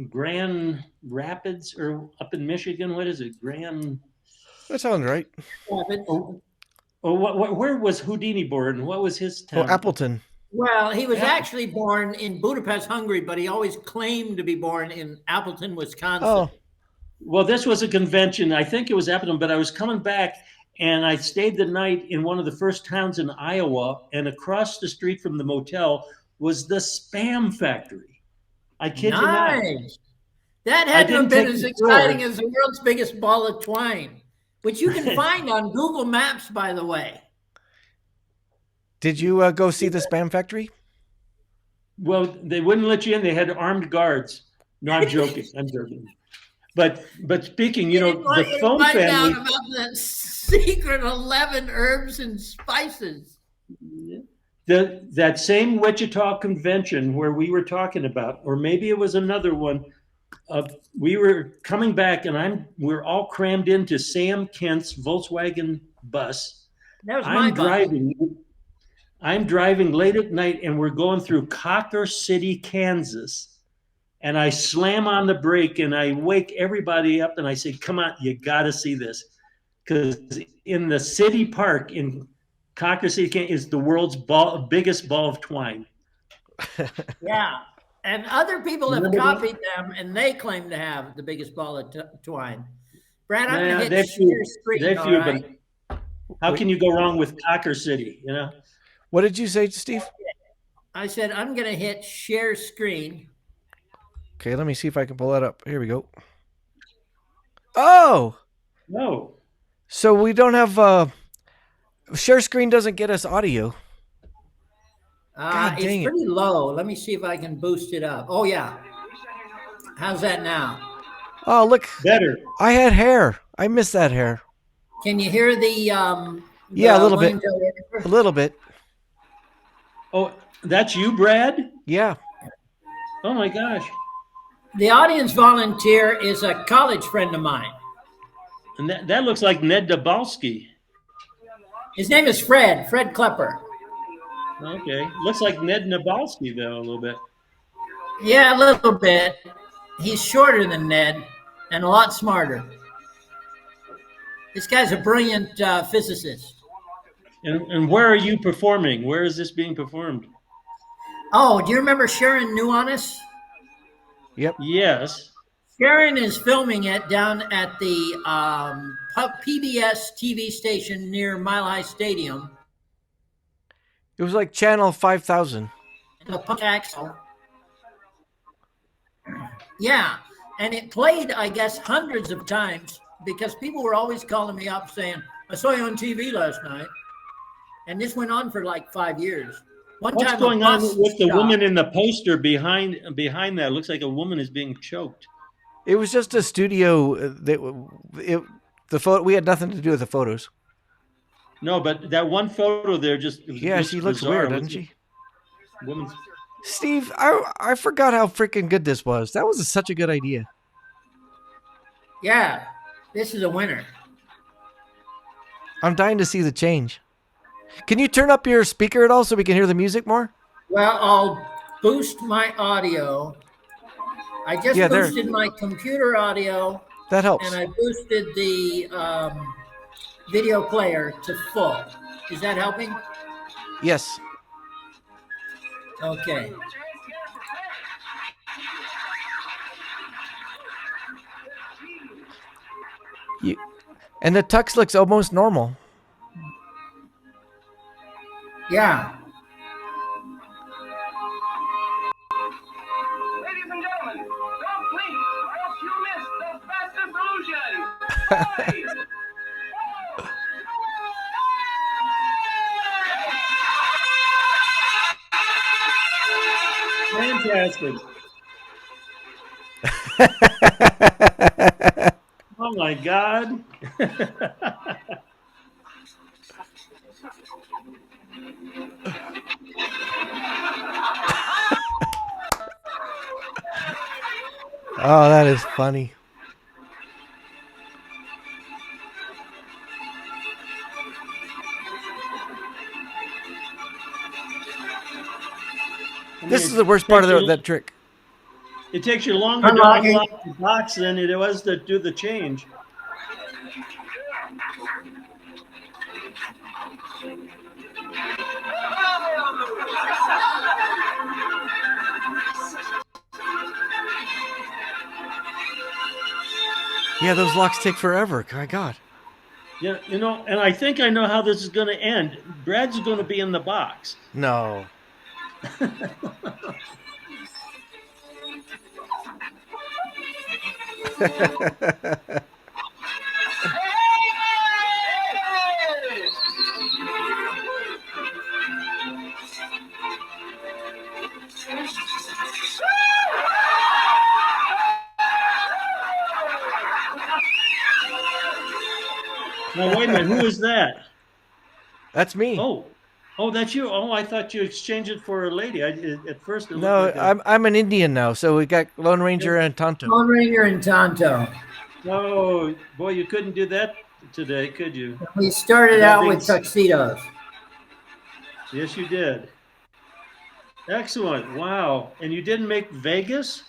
Grand Rapids, or up in Michigan. What is it? That sounds right. Where was Houdini born? What was his town? Oh, Appleton. Well, he was actually born in Budapest, Hungary, but he always claimed to be born in Appleton, Wisconsin. Oh. Well, this was a convention. I think it was Appleton, but I was coming back, and I stayed the night in one of the first towns in Iowa, and across the street from the motel was the Spam factory. I kid you not. That had to have been as exciting as the world's biggest ball of twine, which you can find on Google Maps, by the way. Did you go see the Spam factory? Well, they wouldn't let you in. They had armed guards. No, I'm joking. But speaking, you know, the phone find family. Out about the secret 11 herbs and spices. That same Wichita convention where we were talking about, or maybe it was another one. We were coming back, and we're all crammed into Sam Kent's Volkswagen bus. That was my bus. I'm driving late at night, and we're going through Cocker City, Kansas. And I slam on the brake, and I wake everybody up, and I say, come on, you got to see this. Because in the city park in Cocker seed is the world's biggest ball of twine. Yeah. And other people have Remember that? copied them, and they claim to have the biggest ball of twine. Brad, I'm Yeah, going to they hit share screen. All right? but how can you go wrong with Cocker City? You know. What did you say, Steve? I said I'm going to hit share screen. Okay, let me see if I can pull that up. Here we go. Oh, No. so we don't have share screen doesn't get us audio. God It's dang it. pretty low. Let me see if I can boost it up. Oh, yeah. How's that now? Oh, look. Better. I had hair. I missed that hair. Can you hear the Yeah, a little bit. bit. A little bit. Oh, that's you, Brad? Yeah. Oh my gosh. The audience volunteer is a college friend of mine. And that looks like Ned Dabalski. His name is Fred Klepper. Okay. Looks like Ned Nabalski, though, a little bit. Yeah, a little bit. He's shorter than Ned and a lot smarter. This guy's a brilliant physicist. And where are you performing? Where is this being performed? Oh, do you remember Sharon Nuanis? Yep. Yes. Sharon is filming it down at the PBS TV station near Mile High Stadium. It was like Channel 5000. The Punk Axle. Yeah, and it played, I guess, hundreds of times because people were always calling me up saying, I saw you on TV last night. And this went on for like 5 years. What's going on with the woman in the poster behind that? It looks like a woman is being choked. It was just a studio. The photo. We had nothing to do with the photos. No, but that one photo there just she looks bizarre. weird, doesn't she? Woman's... Steve, I forgot how freaking good this was. That was such a good idea. Yeah, this is a winner. I'm dying to see the change. Can you turn up your speaker at all so we can hear the music more? Well, I'll boost my audio. I just boosted my computer audio. That helps. And I boosted the video player to full. Is that helping? Yes. Okay. And the tux looks almost normal. Yeah. Ladies and gentlemen, don't blink or else you miss the best illusion. Fantastic. Oh my God. Oh, that is funny. This is the worst part of that trick. It takes you longer to unlock the box than it was to do the change. Yeah, those locks take forever. My God. Yeah, you know, and I think I know how this is going to end. Brad's going to be in the box. No. Now, wait a minute. Who is that? That's me. Oh, that's you. Oh, I thought you exchanged it for a lady. At first, it no, looked like I'm an Indian now, so we got Lone Ranger and Tonto. Lone Ranger and Tonto. Oh, boy, you couldn't do that today, could you? We started out with tuxedos. Yes, you did. Excellent. Wow. And you didn't make Vegas?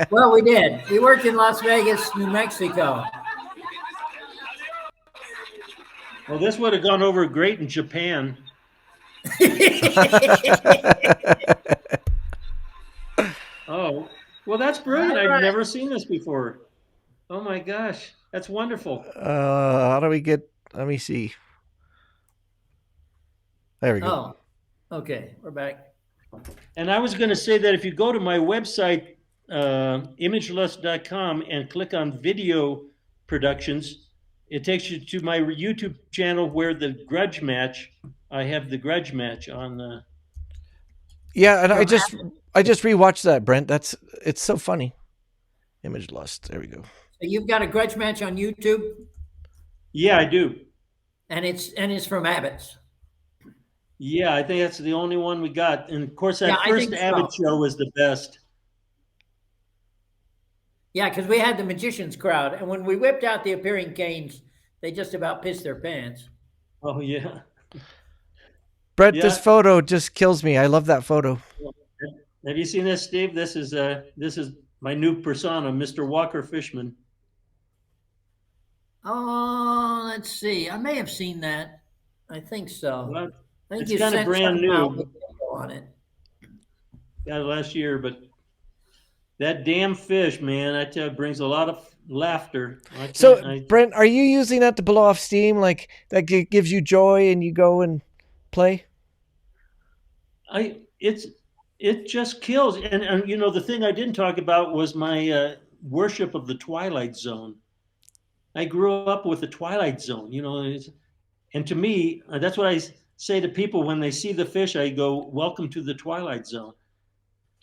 Well, we did. We worked in Las Vegas, New Mexico. Well, this would have gone over great in Japan. Oh, well, that's brilliant. I've never seen this before. Oh my gosh, that's wonderful. How do we get? Let me see. There we go. Oh, okay, we're back. And I was going to say that if you go to my website, imagelust.com, and click on video productions, it takes you to my YouTube channel where the grudge match. I have the grudge match on. Yeah, and I just rewatched that, Brent. It's so funny. Image Lust. There we go. So you've got a grudge match on YouTube, Yeah, I do. and it's from Abbott's. Yeah, I think that's the only one we got. And of course, that Yeah, I first think so. Abbott show was the best. Yeah, because we had the Magician's Crowd, and when we whipped out the Appearing Canes, they just about pissed their pants. Oh yeah. Brent, Yeah. this photo just kills me. I love that photo. Have you seen this, Steve? This is my new persona, Mr. Walker Fishman. Oh, let's see. I may have seen that. I think so. Well, I think it's you kinda sent brand something out new. with video on it. Got it last year, but that damn fish, man, I tell you, brings a lot of laughter. So, Brent, are you using that to blow off steam? Like that gives you joy, and you go and play? It just kills. And you know, the thing I didn't talk about was my worship of the Twilight Zone. I grew up with the Twilight Zone, you know, and to me, that's what I say to people when they see the fish. I go, "Welcome to the Twilight Zone,"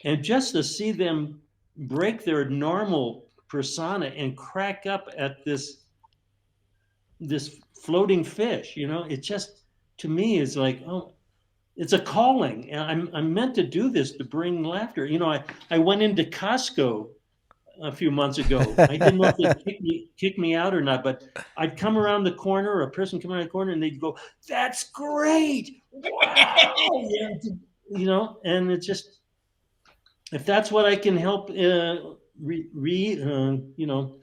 and just to see them break their normal persona and crack up at this floating fish, you know, it just to me is like, oh, it's a calling, and I'm meant to do this to bring laughter. You know, I went into Costco a few months ago. I didn't know if they'd kick me out or not, but I'd come around the corner, or a person come around the corner, and they'd go, "That's great! Wow!" You know, and it's just, if that's what I can help, you know,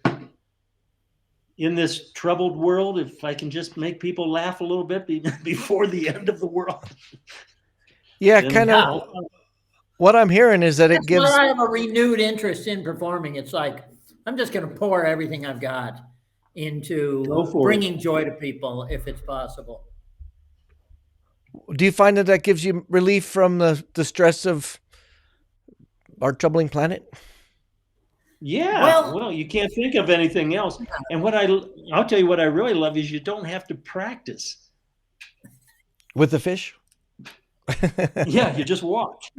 in this troubled world, if I can just make people laugh a little bit before the end of the world. Yeah, kind of. What I'm hearing is that it gives. Why I have a renewed interest in performing. It's like I'm just going to pour everything I've got into bringing joy to people if it's possible. Do you find that gives you relief from the stress of our troubling planet? Yeah, well, you can't think of anything else. And I'll tell you what I really love is you don't have to practice. With the fish? Yeah, you just watch.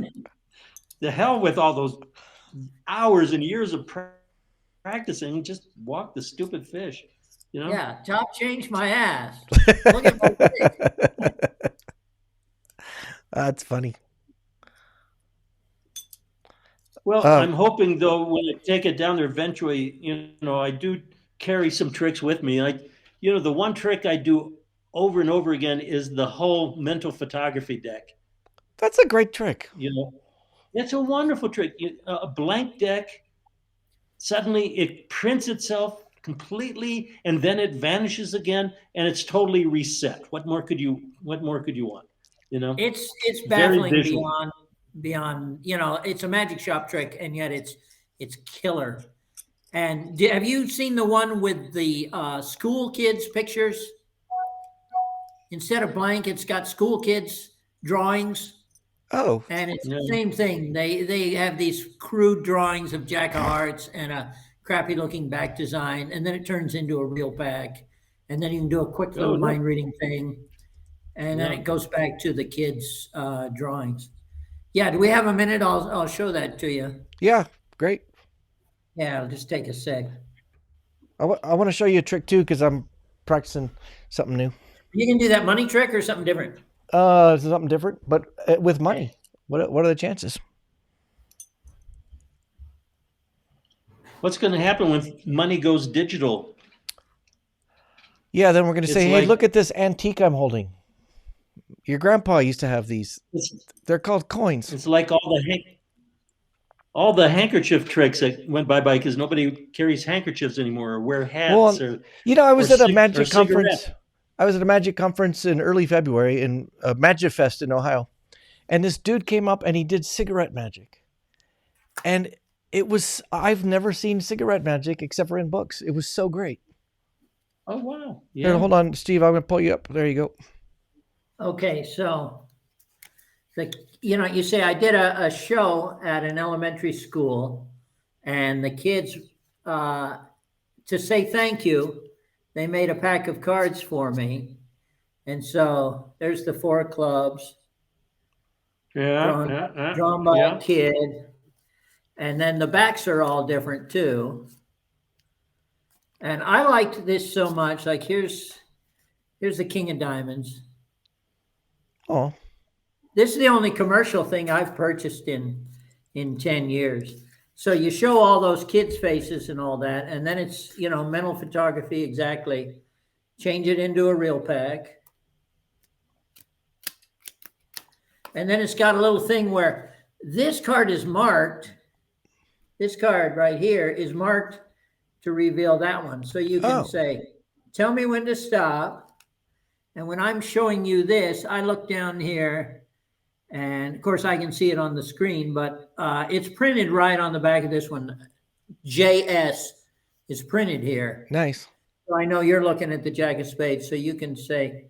The hell with all those hours and years of practicing. Just walk the stupid fish. You know? Yeah, top change my ass. Look at my face. That's funny. Well, I'm hoping though when I take it down there eventually, you know, I do carry some tricks with me. You know, the one trick I do over and over again is the whole mental photography deck. That's a great trick. You know, it's a wonderful trick. A blank deck, suddenly it prints itself completely, and then it vanishes again, and it's totally reset. What more could you want? You know, it's baffling beyond. You know, it's a magic shop trick, and yet it's killer. And have you seen the one with the school kids pictures? Instead of blank, it's got school kids drawings. Oh, and it's the same thing. They have these crude drawings of Jack of Hearts and a crappy looking back design, and then it turns into a real bag, and then you can do a quick little mind reading thing, and then it goes back to the kids' drawings. Yeah, do we have a minute? I'll show that to you. Yeah, great. Yeah, it'll just take a sec. I want to show you a trick too, because I'm practicing something new. You can do that money trick or something different. Something different, but with money. What are the chances? what's going to happen when money goes digital? Yeah, then we're going to say, like, hey, look at this antique I'm holding. Your grandpa used to have these. They're called coins. It's like all the handkerchief tricks that went bye-bye because nobody carries handkerchiefs anymore or wear hats. Well, I was at a magic conference. I was at a magic conference in early February in Magic Fest in Ohio. And this dude came up and he did cigarette magic. And I've never seen cigarette magic except for in books. It was so great. Oh, wow. Here, Yeah. hold on, Steve. I'm going to pull you up. There you go. Okay, so you say I did a show at an elementary school, and the kids, to say thank you, they made a pack of cards for me. And so there's the 4 clubs drawn by a kid. And then the backs are all different too. And I liked this so much. Like here's the King of Diamonds. Oh, This is the only commercial thing I've purchased in 10 years. So you show all those kids' faces and all that, and then it's, mental photography, exactly. Change it into a real pack. And then it's got a little thing where this card is marked. This card right here is marked to reveal that one. So you can say, tell me when to stop. And when I'm showing you this, I look down here, and of course I can see it on the screen, but it's printed right on the back of this one. JS is printed here. nice. So I know you're looking at the Jack of Spades, so you can say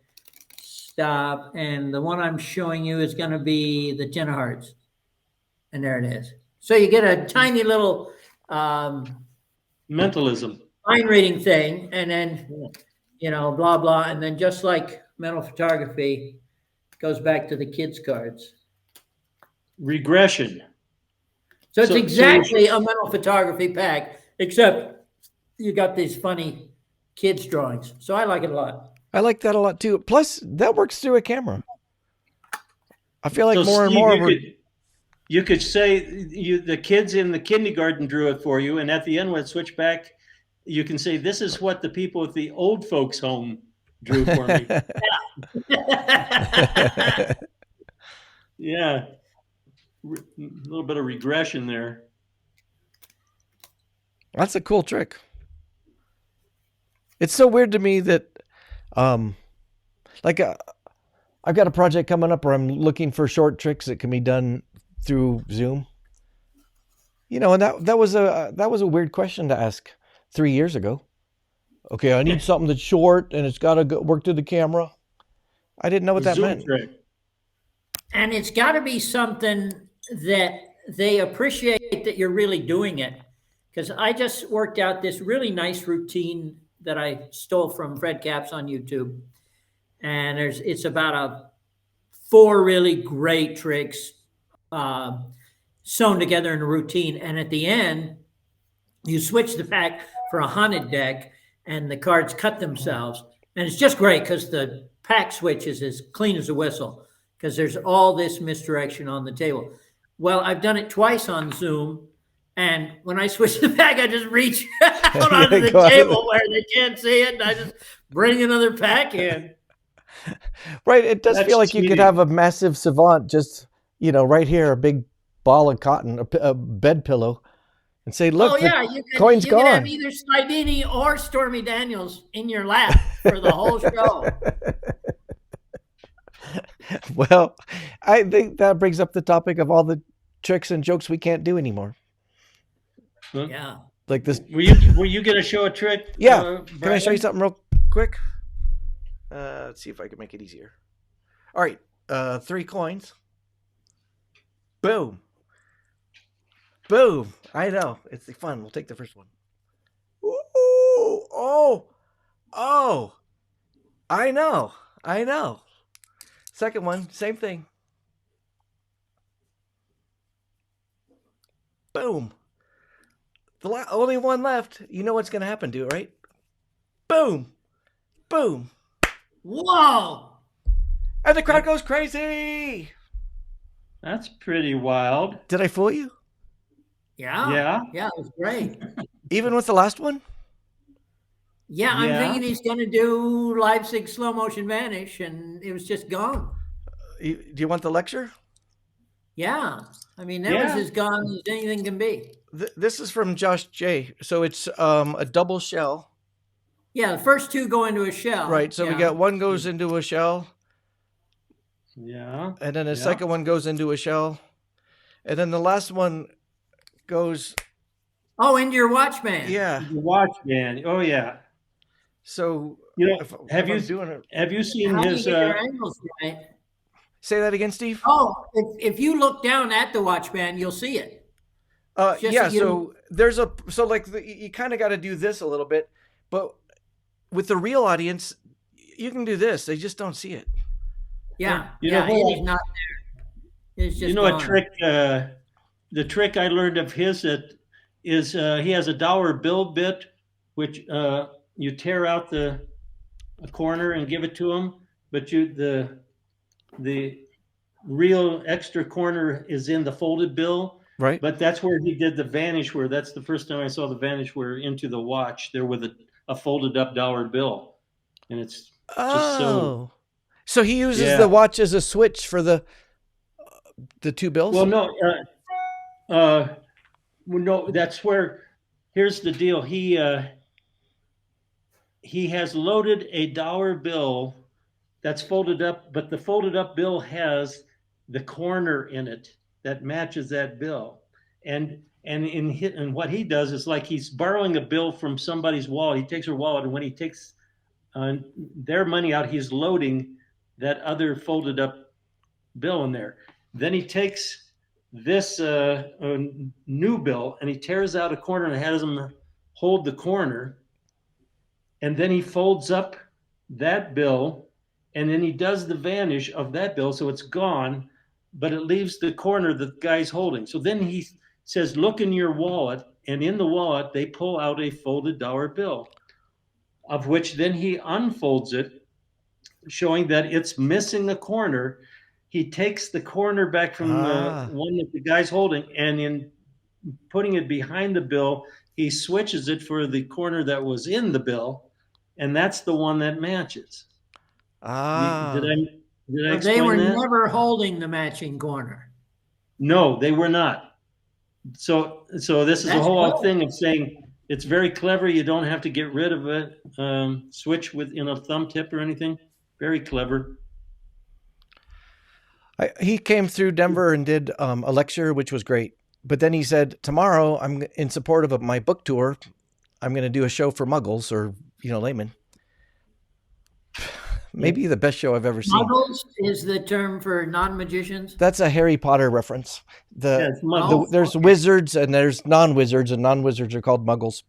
stop. And the one I'm showing you is going to be the 10 of Hearts. And there it is. So you get a tiny little Mentalism. mind reading thing, and then, blah, blah. And then just like mental photography, goes back to the kids' cards. Regression. So it's So- exactly a mental photography pack, except you got these funny kids' drawings. So I like it a lot. I like that a lot too. Plus, that works through a camera. I feel like So, more and Steve, more. you could say the kids in the kindergarten drew it for you, and at the end when it switched back, you can say, this is what the people at the old folks home drew for me. Yeah. A little bit of regression there. That's a cool trick. It's so weird to me that, I've got a project coming up where I'm looking for short tricks that can be done through Zoom. And that was a weird question to ask 3 years ago. Okay, I need something that's short and it's got to work through the camera. I didn't know what that Zoom meant. trick. And it's got to be something that they appreciate that you're really doing it. Because I just worked out this really nice routine that I stole from Fred Capps on YouTube. And it's about 4 really great tricks sewn together in a routine. And at the end, you switch the pack for a haunted deck, and the cards cut themselves. And it's just great because the pack switch is as clean as a whistle, because there's all this misdirection on the table. Well, I've done it twice on Zoom, and when I switch the pack, I just reach out onto the table where they can't see it, and I just bring another pack in. Right. It does That's feel like you could cheating. have a massive savant just, right here, a big ball of cotton, a bed pillow, and say, look, you coin's could have gone. either Slidini or Stormy Daniels in your lap for the whole show. Well, I think that brings up the topic of all the tricks and jokes we can't do anymore. Yeah. Like this. Were you going to show a trick? Yeah. Can I Brian? show you something real quick? Let's see if I can make it easier. All right. 3 coins. Boom. Boom. I know. It's fun. We'll take the first one. Ooh. Oh. I know. Second one, same thing. Boom. The only one left. You know what's going to happen to it, right? Boom. Boom. Whoa. And the crowd goes crazy. That's pretty wild. Did I fool you? Yeah. Yeah, it was great. Even with the last one? Yeah, I'm Yeah. thinking he's going to do Leipzig slow motion vanish, and it was just gone. Do you want the lecture? Yeah. I mean, that Yeah. was as gone as anything can be. This is from Josh J. So it's a double shell. Yeah, the first two go into a shell. Right. So we Yeah. got one goes into a shell, Yeah. and then the Yeah. second one goes into a shell, and then the last one goes. Oh, into your watch band. Yeah. The watch band. Oh yeah. So You know, if have I'm you doing it, have you seen How do you his? get your angles right? say that again, Steve. Oh, if you look down at the watch band, you'll see it. Just Yeah. that you- So there's a like you kind of got to do this a little bit, but with the real audience, you can do this. They just don't see it. Yeah, You know yeah, what? it is not there. It's just You know a gone. trick. The trick I learned of his is he has a dollar bill bit, which you tear out a corner and give it to him, but the real extra corner is in the folded bill. Right. But that's where he did the vanishware. That's the first time I saw the vanishware into the watch there with a folded up dollar bill, and it's just so. So he uses Yeah. the watch as a switch for the two bills. Well, no, no. That's where. Here's the deal. He has loaded a dollar bill that's folded up, but the folded up bill has the corner in it that matches that bill. And what he does is like he's borrowing a bill from somebody's wallet. He takes her wallet, and when he takes their money out, he's loading that other folded up bill in there. Then he takes this new bill and he tears out a corner and has him hold the corner. And then he folds up that bill, and then he does the vanish of that bill, so it's gone, but it leaves the corner the guy's holding. So then he says, look in your wallet, and in the wallet, they pull out a folded dollar bill, of which then he unfolds it, showing that it's missing a corner. He takes the corner back from the one that the guy's holding, and in putting it behind the bill, he switches it for the corner that was in the bill, and that's the one that matches. Did I They explain were that? never holding the matching corner. No, they were not. So this is That's a whole cool. thing of saying it's very clever. You don't have to get rid of it. Switch with a thumb tip or anything. Very clever. He came through Denver and did a lecture, which was great. But then he said, tomorrow I'm in support of my book tour. I'm going to do a show for muggles or, laymen. Maybe the best show I've ever seen. Muggles is the term for non-magicians. That's a Harry Potter reference. It's muggles. There's wizards and there's non-wizards, and non-wizards are called muggles.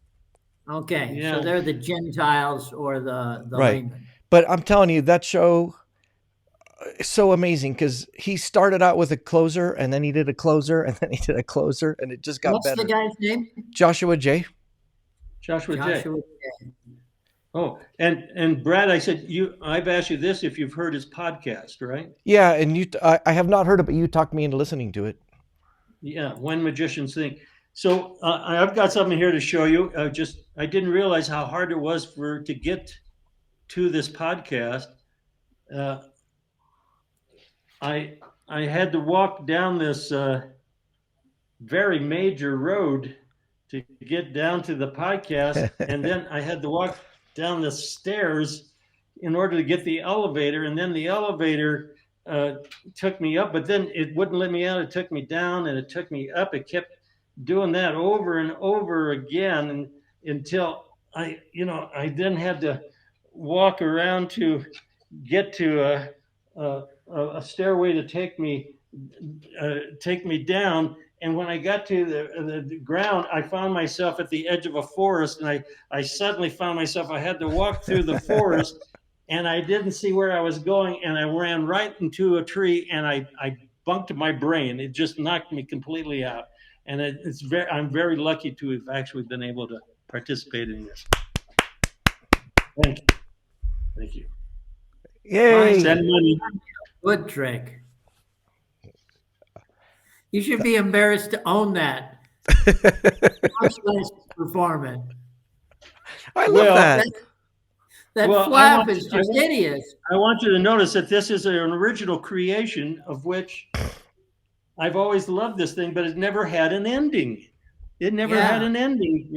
Okay, Yeah. so they're the Gentiles or the Right. laymen. But I'm telling you, that show is so amazing because he started out with a closer, and then he did a closer, and then he did a closer, and it just got What's better. the guy's name? Joshua J. Joshua J. Joshua J. Oh, and Brad, I've asked you this if you've heard his podcast, right? Yeah, and I have not heard it, but you talked me into listening to it. Yeah, When Magicians Think. So I've got something here to show you. I didn't realize how hard it was to get to this podcast. I had to walk down this very major road to get down to the podcast, and then I had to walk down the stairs in order to get the elevator, and then the elevator took me up, but then it wouldn't let me out. It took me down, and it took me up. It kept doing that over and over again, and until I then had to walk around to get to a stairway to take me down. And when I got to the ground, I found myself at the edge of a forest, and I suddenly found myself, I had to walk through the forest, and I didn't see where I was going, and I ran right into a tree, and I bunked my brain. It just knocked me completely out. And I'm very lucky to have actually been able to participate in this. Thank you. Yay! Send money. Good trick. You should be embarrassed to own that. Much less perform it. I love that. That Well, flap is just hideous. I want you to notice that this is an original creation of which I've always loved this thing, but it never had an ending. It never had an ending.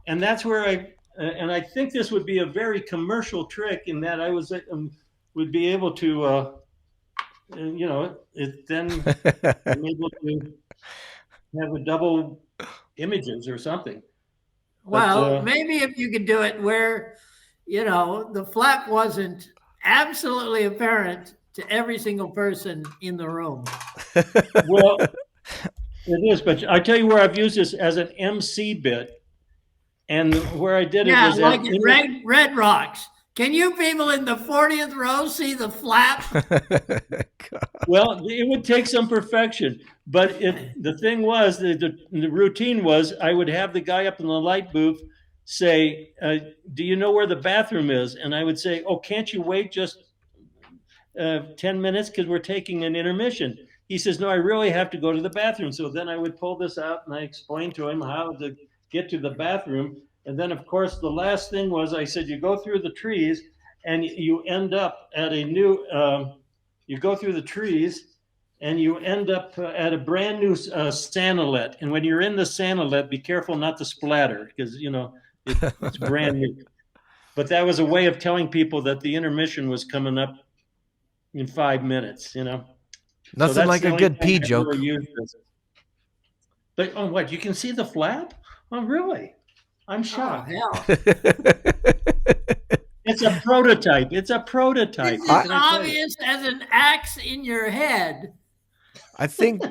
And that's where and I think this would be a very commercial trick in that I would be able to, then I'm able to have a double images or something. Well, But, maybe if you could do it where, the flap wasn't absolutely apparent to every single person in the room. well, it is, but I tell you where I've used this as an MC bit, and where I did it was like at Red Rocks. Can you people in the 40th row see the flap? Well, it would take some perfection, but the thing was, the routine was, I would have the guy up in the light booth say, do you know where the bathroom is? And I would say, oh, can't you wait just 10 minutes because we're taking an intermission? He says, no, I really have to go to the bathroom. So then I would pull this out and I explained to him how to get to the bathroom. And then, of course, the last thing was, I said, you go through the trees and you end up at a new, you go through the trees and you end up at a brand new Sanilet. And when you're in the Sanilet, be careful not to splatter because, it's brand new. But that was a way of telling people that the intermission was coming up in 5 minutes, Nothing so like a good pee joke. But what? You can see the flap? Oh, really? I'm shocked. Oh, hell. It's a prototype. It's a prototype. It's as obvious as an axe in your head. I think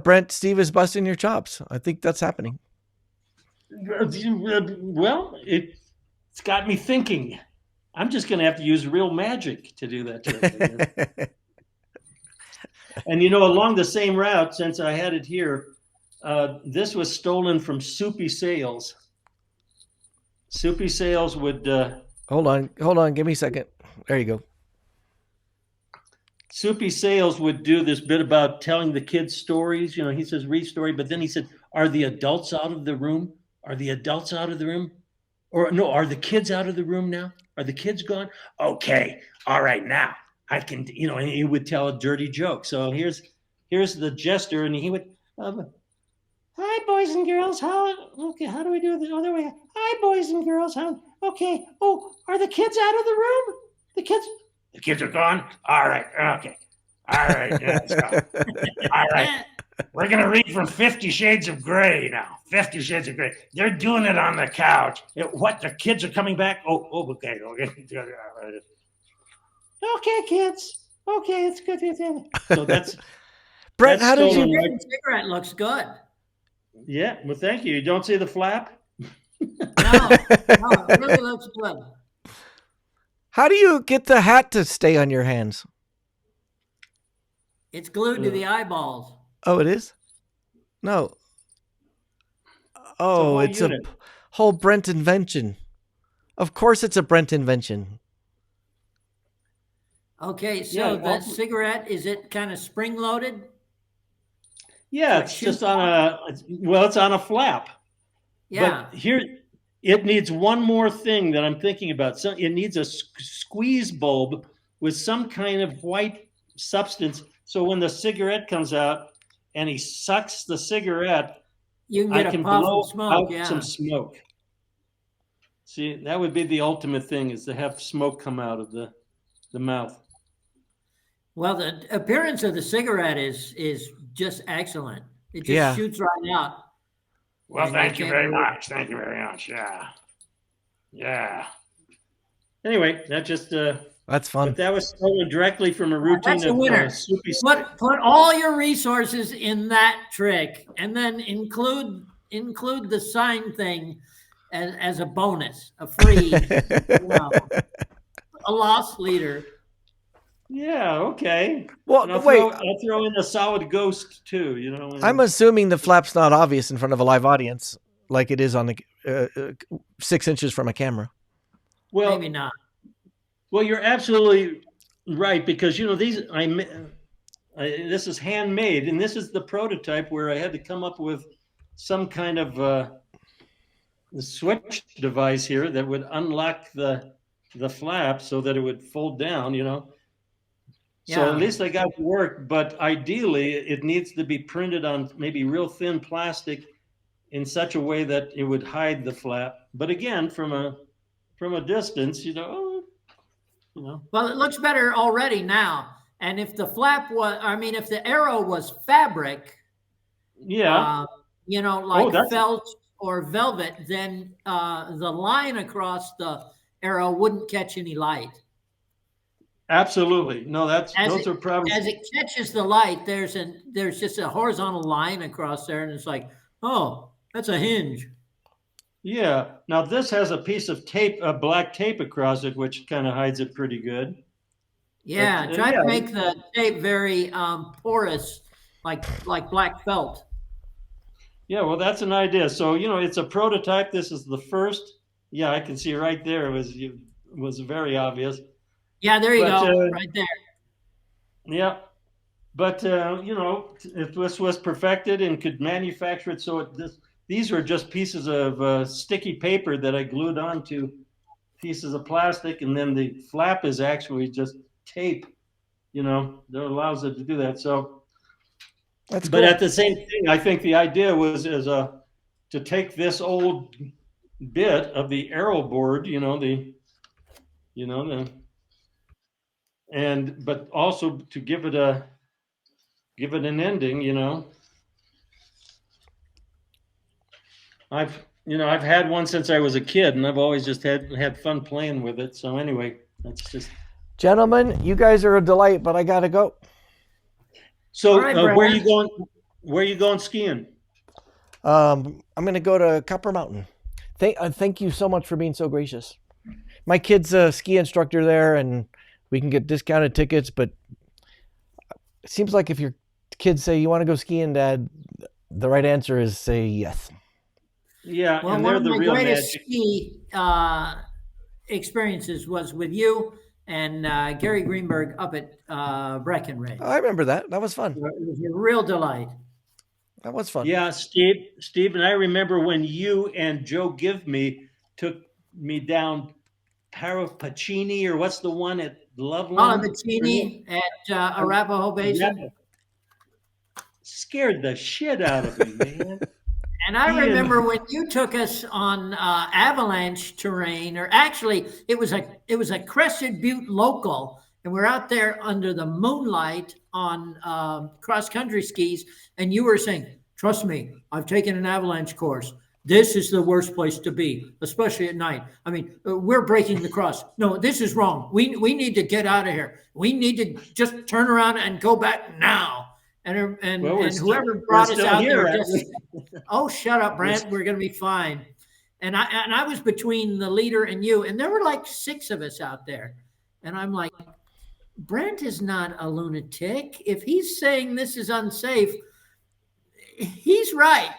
Brent Steve is busting your chops. I think that's happening. Well, it's got me thinking. I'm just going to have to use real magic to do that trick. And along the same route, since I had it here, this was stolen from Soupy Sales. Soupy Sales would. Hold on. Give me a second. There you go. Soupy Sales would do this bit about telling the kids stories. He says, read story, but then he said, are the adults out of the room? Are the adults out of the room? Or no, are the kids out of the room now? Are the kids gone? Okay. All right. Now I can, and he would tell a dirty joke. So here's the jester. And he would, hi, boys and girls. How do we do it the other way? Hi, boys and girls. Okay. Oh, are the kids out of the room? The kids are gone? All right. Okay. All right. Yeah, let's go. All right. We're going to read from 50 Shades of Grey now. 50 Shades of Grey. They're doing it on the couch. What? The kids are coming back? Oh, okay. Okay, kids. Okay, it's good. So that's... Brent, how did you... The cigarette looks good. Yeah, well, thank you. You don't see the flap? No, it really looks good. How do you get the hat to stay on your hands? It's glued to the eyeballs. Oh, it is? No. Oh, it's a whole Brent invention. Of course it's a Brent invention. Okay, so the cigarette, is it kind of spring-loaded? Yeah, it's just it's on a flap. Yeah. But here, it needs one more thing that I'm thinking about. So it needs a squeeze bulb with some kind of white substance. So when the cigarette comes out and he sucks the cigarette, you can get a puff of smoke, some smoke. See, that would be the ultimate thing, is to have smoke come out of the mouth. Well, the appearance of the cigarette is just excellent. It just shoots right out. Well, thank you very much. Thank you very much. Yeah. Anyway, that just that's fun. But that was stolen directly from a routine of Soupy. Put all your resources in that trick, and then include the sign thing as a bonus, a free, a loss leader. Yeah. Okay. Well, I'll throw in a solid ghost too. I'm assuming the flap's not obvious in front of a live audience, like it is on the 6 inches from a camera. Well, maybe not. Well, you're absolutely right, because these this is handmade, and this is the prototype where I had to come up with some kind of switch device here that would unlock the flap so that it would fold down. So at least I got to work, but ideally it needs to be printed on maybe real thin plastic in such a way that it would hide the flap. But again, from a distance, Well, it looks better already now. And if the flap was, I mean, if the arrow was fabric, yeah. Like that's felt or velvet, then the line across the arrow wouldn't catch any light. absolutely no. Those are probably As it catches the light. There's just a horizontal line across there, and it's like, oh, that's a hinge. yeah. Now this has a piece of tape, black tape across it, which kind of hides it pretty good. Yeah, But, try to make the tape very porous, like black felt. Yeah, well, that's an idea. So it's a prototype. This is the first. Yeah, I can see right there. It was very obvious. Yeah, there you go, right there. Yeah, but if this was perfected and could manufacture it, so these were just pieces of sticky paper that I glued onto pieces of plastic, and then the flap is actually just tape. That allows it to do that. So, That's but cool. at the same thing, I think the idea was to take this old bit of the arrow board, but also to give it an ending. I've had one since I was a kid, and I've always just had fun playing with it. So anyway, that's just. Gentlemen, you guys are a delight, but I gotta go. So right, where are Brad. you going? Where are you going skiing? I'm gonna go to Copper Mountain. Thank you so much for being so gracious. My kid's a ski instructor there, and we can get discounted tickets. But it seems like if your kids say you want to go skiing, Dad, the right answer is say yes. Yeah, Well, and one they're of the my real greatest magic. ski experiences was with you and Gary Greenberg up at Breckenridge. I remember that. That was fun. It was a real delight. That was fun. Yeah, Steve, and I remember when you and Joe Give Me took me down Parapacini, or what's the one at Loveland? Palavicini at Arapahoe Basin. Yeah. Scared the shit out of me, man. And I remember when you took us on avalanche terrain, or actually it was a Crested Butte local, and we're out there under the moonlight on cross country skis, and you were saying, "Trust me, I've taken an avalanche course. This is the worst place to be, especially at night. I mean, we're breaking the cross. No, this is wrong. We need to get out of here. We need to just turn around and go back now." And whoever brought us out there just, oh, shut up, Brent. We're going to be fine. And I was between the leader and you, and there were like 6 of us out there. And I'm like, Brent is not a lunatic. If he's saying this is unsafe, he's right.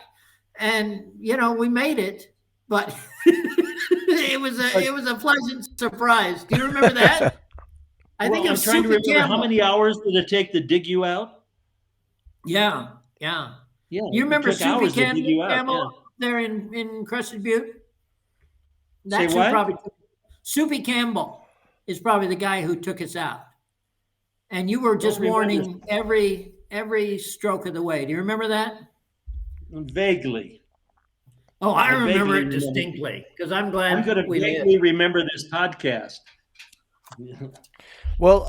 And we made it, but it was a pleasant surprise. Do you remember that? I think it was trying to remember Campbell. how many hours did it take to dig you out? Yeah. You remember Soupy Campbell there in Crested Butte? That's Say what? who probably Soupy Campbell is probably the guy who took us out. And you were just warning every stroke of the way. Do you remember that? Vaguely. Oh, I remember vaguely it distinctly, because I'm glad I'm going to we vaguely did. remember this podcast. Well,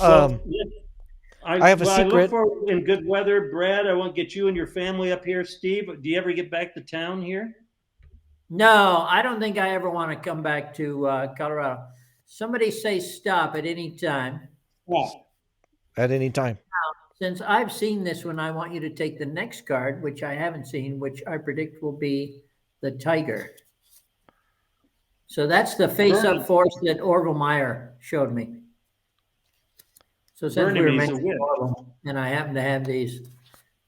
I have a I look secret. forward in good weather, Brad. I want to get you and your family up here. Steve, do you ever get back to town here? No, I don't think I ever want to come back to Colorado. Somebody say stop at any time. Yeah. At any time. Since I've seen this one, I want you to take the next card, which I haven't seen, which I predict will be the tiger. So that's the face-up force that Orville Meyer showed me. So since we were mentioning Orville, and I happen to have these,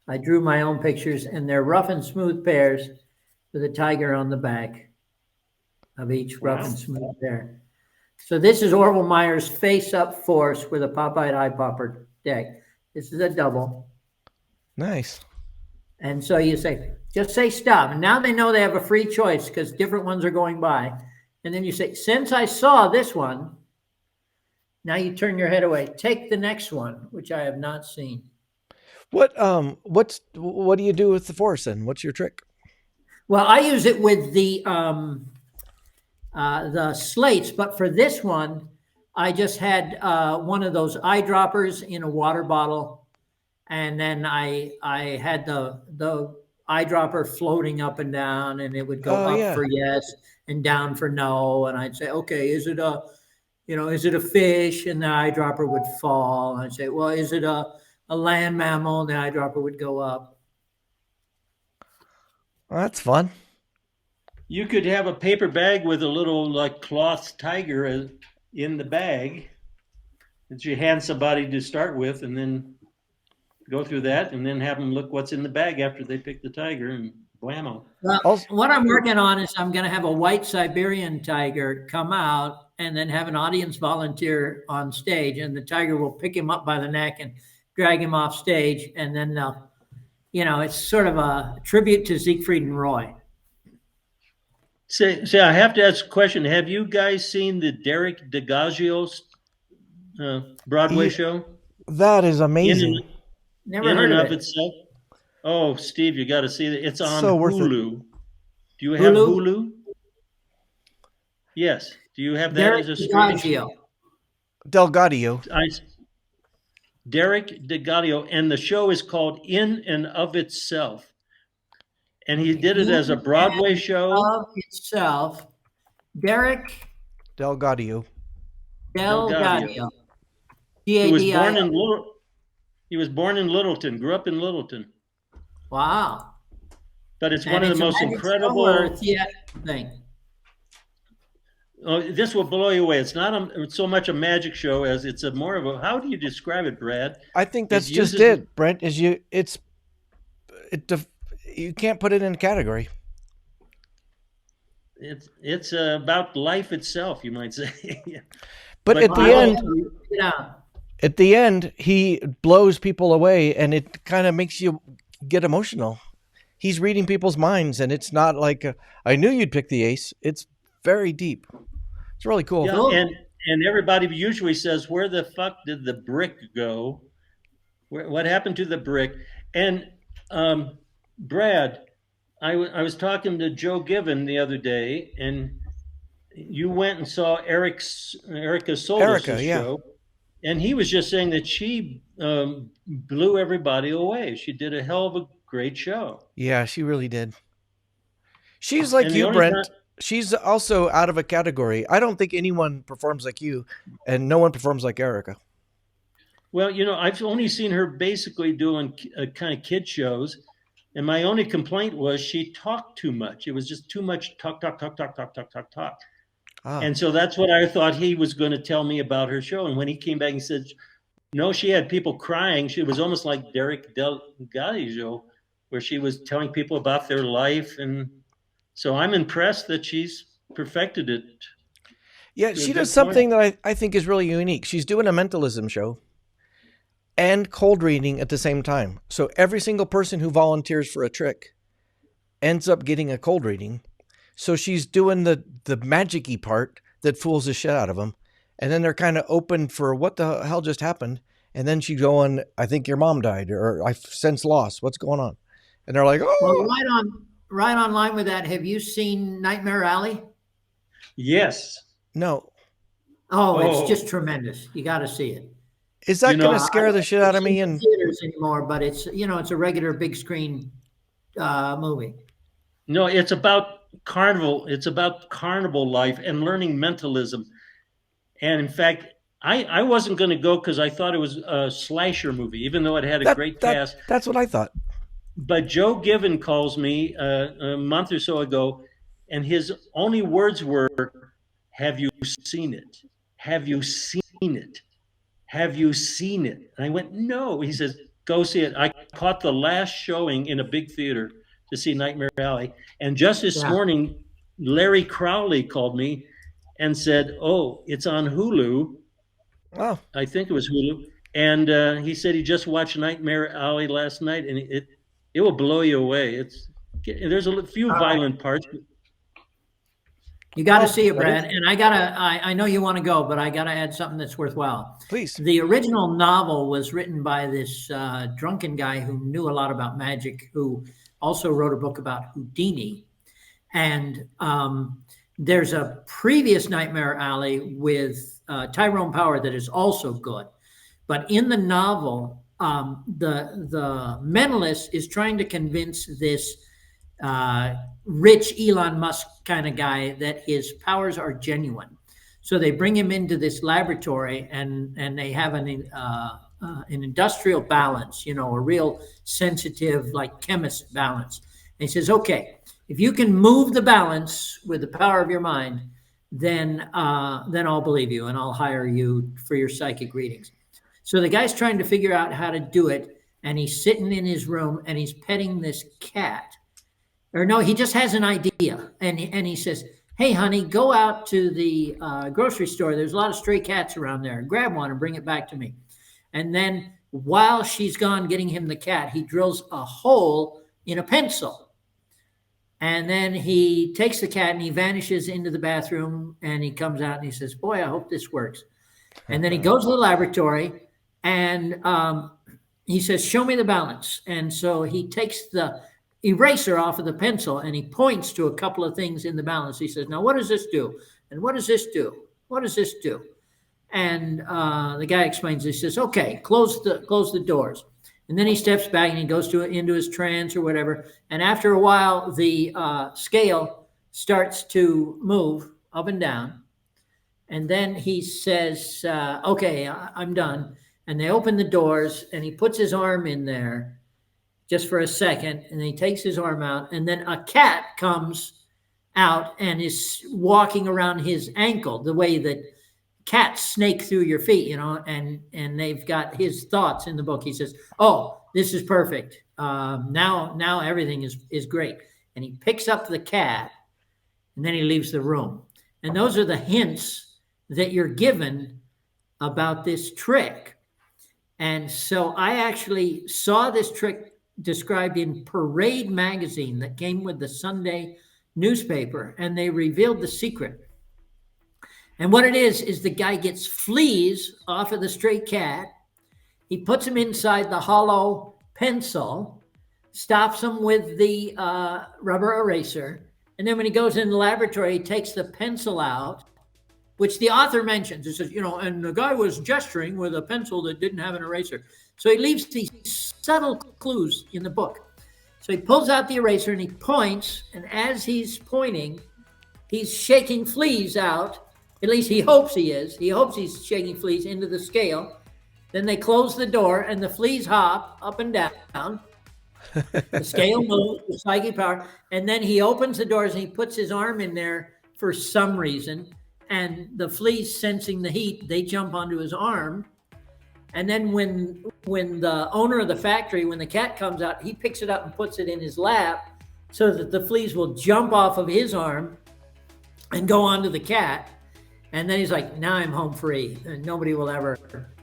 I drew my own pictures, and they're rough and smooth pairs with a tiger on the back of each rough and smooth pair. So this is Orville Meyer's face-up force with a pop-eyed eye popper deck. This is a double. Nice. And so you say, just say stop. And now they know they have a free choice because different ones are going by. And then you say, since I saw this one, now you turn your head away. Take the next one, which I have not seen. What do you do with the force then? What's your trick? Well, I use it with the slates, but for this one, I just had one of those eyedroppers in a water bottle, and then I had the eyedropper floating up and down, and it would go up for yes and down for no, and I'd say, okay, is it a fish? And the eyedropper would fall. And I'd say, well, is it a land mammal? And the eyedropper would go up. Well, that's fun. You could have a paper bag with a little like cloth tiger in the bag that you hand somebody to start with, and then go through that, and then have them look what's in the bag after they pick the tiger, and whammo. Well, what I'm working on is I'm going to have a white Siberian tiger come out and then have an audience volunteer on stage, and the tiger will pick him up by the neck and drag him off stage, and then they'll, it's sort of a tribute to Siegfried and Roy. Say, I have to ask a question. Have you guys seen the Derek DeGazio's Broadway show? That is amazing. Never heard of it. Itself? Oh, Steve, you got to see it. It's on so worth Hulu. it. Do you have Hulu? Yes. Do you have that Derek as a streaming? Delgadio. Derek DeGadio, and the show is called In and of Itself. And he did it as a Broadway show. Of itself. Derek Delgadio. Delgadio. He was born in He was born in Littleton, grew up in Littleton. Wow. But it's one of the most incredible thing. Oh, this will blow you away. It's not so much a magic show as it's a more of a, how do you describe it, Brad? I think that's just it, Brent, you can't put it in a category. It's about life itself, you might say. But at the end, he blows people away, and it kind of makes you get emotional. He's reading people's minds, and it's not like I knew you'd pick the ace. It's very deep. It's really cool. Yeah, and everybody usually says, "Where the fuck did the brick go? What happened to the brick?" And Brad, I was talking to Joe Given the other day, and you went and saw Erica Solis' show, and he was just saying that she blew everybody away. She did a hell of a great show. Yeah, she really did. She's like you, Brent. She's also out of a category. I don't think anyone performs like you, and no one performs like Erica. Well, I've only seen her basically doing kind of kid shows. And my only complaint was she talked too much. It was just too much talk. Ah. And so that's what I thought he was going to tell me about her show. And when he came back, he said, no, she had people crying. She was almost like Derek Delgadio, where she was telling people about their life. And so I'm impressed that she's perfected it. Yeah, she does something that I think is really unique. She's doing a mentalism show and cold reading at the same time. So every single person who volunteers for a trick ends up getting a cold reading. So she's doing the magic-y part that fools the shit out of them. And then they're kind of open for what the hell just happened. And then she's going, I think your mom died, or I sense loss. What's going on? And they're like, oh. Well, right on line with that, have you seen Nightmare Alley? Yes. No. Oh, it's just tremendous. You got to see it. Is that going to scare the shit out of me? In theaters anymore, but it's it's a regular big screen movie. No, it's about carnival. It's about carnival life and learning mentalism. And in fact, I wasn't going to go because I thought it was a slasher movie, even though it had a great cast. That's what I thought. But Joe Given calls me a month or so ago, and his only words were, "Have you seen it? Have you seen it? Have you seen it?" And I went, no. He says, go see it. I caught the last showing in a big theater to see Nightmare Alley. And just this morning, Larry Crowley called me and said, oh, it's on Hulu. Oh. I think it was Hulu. And he said he just watched Nightmare Alley last night, and it will blow you away. There's a few violent parts. You got to see it, Brad. And I know you want to go, but I got to add something that's worthwhile. Please. The original novel was written by this drunken guy who knew a lot about magic, who also wrote a book about Houdini. And there's a previous Nightmare Alley with Tyrone Power that is also good. But in the novel, the mentalist is trying to convince this rich Elon Musk kind of guy that his powers are genuine. So they bring him into this laboratory, and they have an industrial balance, a real sensitive, like chemist balance. And he says, okay, if you can move the balance with the power of your mind, then I'll believe you and I'll hire you for your psychic readings. So the guy's trying to figure out how to do it, and he's sitting in his room and he's petting this cat. Or no, he just has an idea, and he says, hey, honey, go out to the grocery store. There's a lot of stray cats around there. Grab one and bring it back to me. And then while she's gone getting him the cat, he drills a hole in a pencil. And then he takes the cat and he vanishes into the bathroom, and he comes out and he says, boy, I hope this works. And then he goes to the laboratory, and he says, show me the balance. And so he takes the eraser off of the pencil and he points to a couple of things in the balance. He says, now what does this do? And what does this do? What does this do? And the guy explains, he says, okay, close the doors. And then he steps back and he goes into his trance or whatever. And after a while, the scale starts to move up and down. And then he says, okay, I'm done. And they open the doors, and he puts his arm in there just for a second, and he takes his arm out, and then a cat comes out and is walking around his ankle the way that cats snake through your feet, and they've got his thoughts in the book. He says, oh, this is perfect. Now everything is great. And he picks up the cat, and then he leaves the room. And those are the hints that you're given about this trick. And so I actually saw this trick described in Parade magazine that came with the Sunday newspaper, and they revealed the secret. And what it is the guy gets fleas off of the stray cat. He puts them inside the hollow pencil, stops them with the rubber eraser. And then when he goes in the laboratory, he takes the pencil out, which the author mentions. He says, and the guy was gesturing with a pencil that didn't have an eraser. So he leaves these subtle clues in the book. So he pulls out the eraser and he points, and as he's pointing, he's shaking fleas out. At least he hopes he is. He hopes he's shaking fleas into the scale. Then they close the door, and the fleas hop up and down. The scale moves, the psychic power. And then he opens the doors and he puts his arm in there for some reason. And the fleas, sensing the heat, they jump onto his arm. And then when the owner of the factory, when the cat comes out, he picks it up and puts it in his lap so that the fleas will jump off of his arm and go onto the cat. And then he's like, now I'm home free, and nobody will ever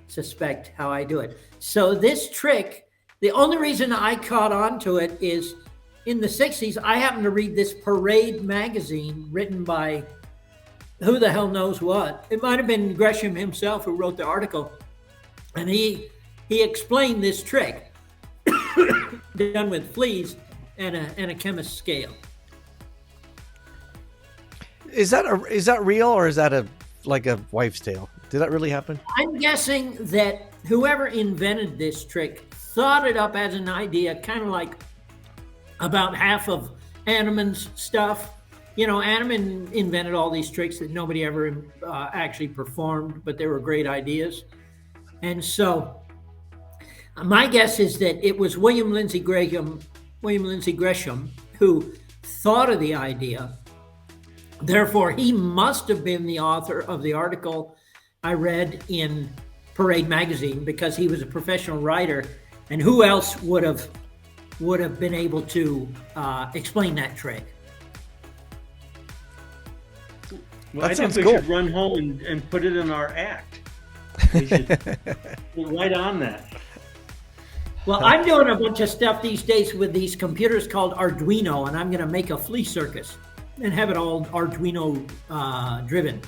suspect how I do it. So this trick, the only reason I caught on to it is in the 60s, I happened to read this Parade magazine written by who the hell knows what. It might have been Gresham himself who wrote the article. And he explained this trick done with fleas and a chemist's scale. Is that real, or is that like a wives' tale? Did that really happen? I'm guessing that whoever invented this trick thought it up as an idea, kind of like about half of Animan's stuff. Animan invented all these tricks that nobody ever actually performed, but they were great ideas. And so my guess is that it was William Lindsay Gresham who thought of the idea. Therefore, he must have been the author of the article I read in Parade magazine, because he was a professional writer. And who else would have been able to explain that trick? Well, I think we should run home and put it in our act. We should get right on that. Well, I'm doing a bunch of stuff these days with these computers called Arduino, and I'm going to make a flea circus and have it all Arduino driven.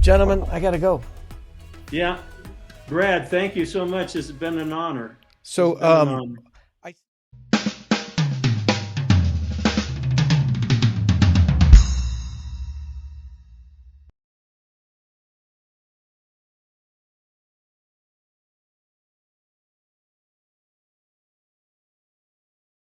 Gentlemen, I got to go. Yeah. Brad, thank you so much. This has been an honor. So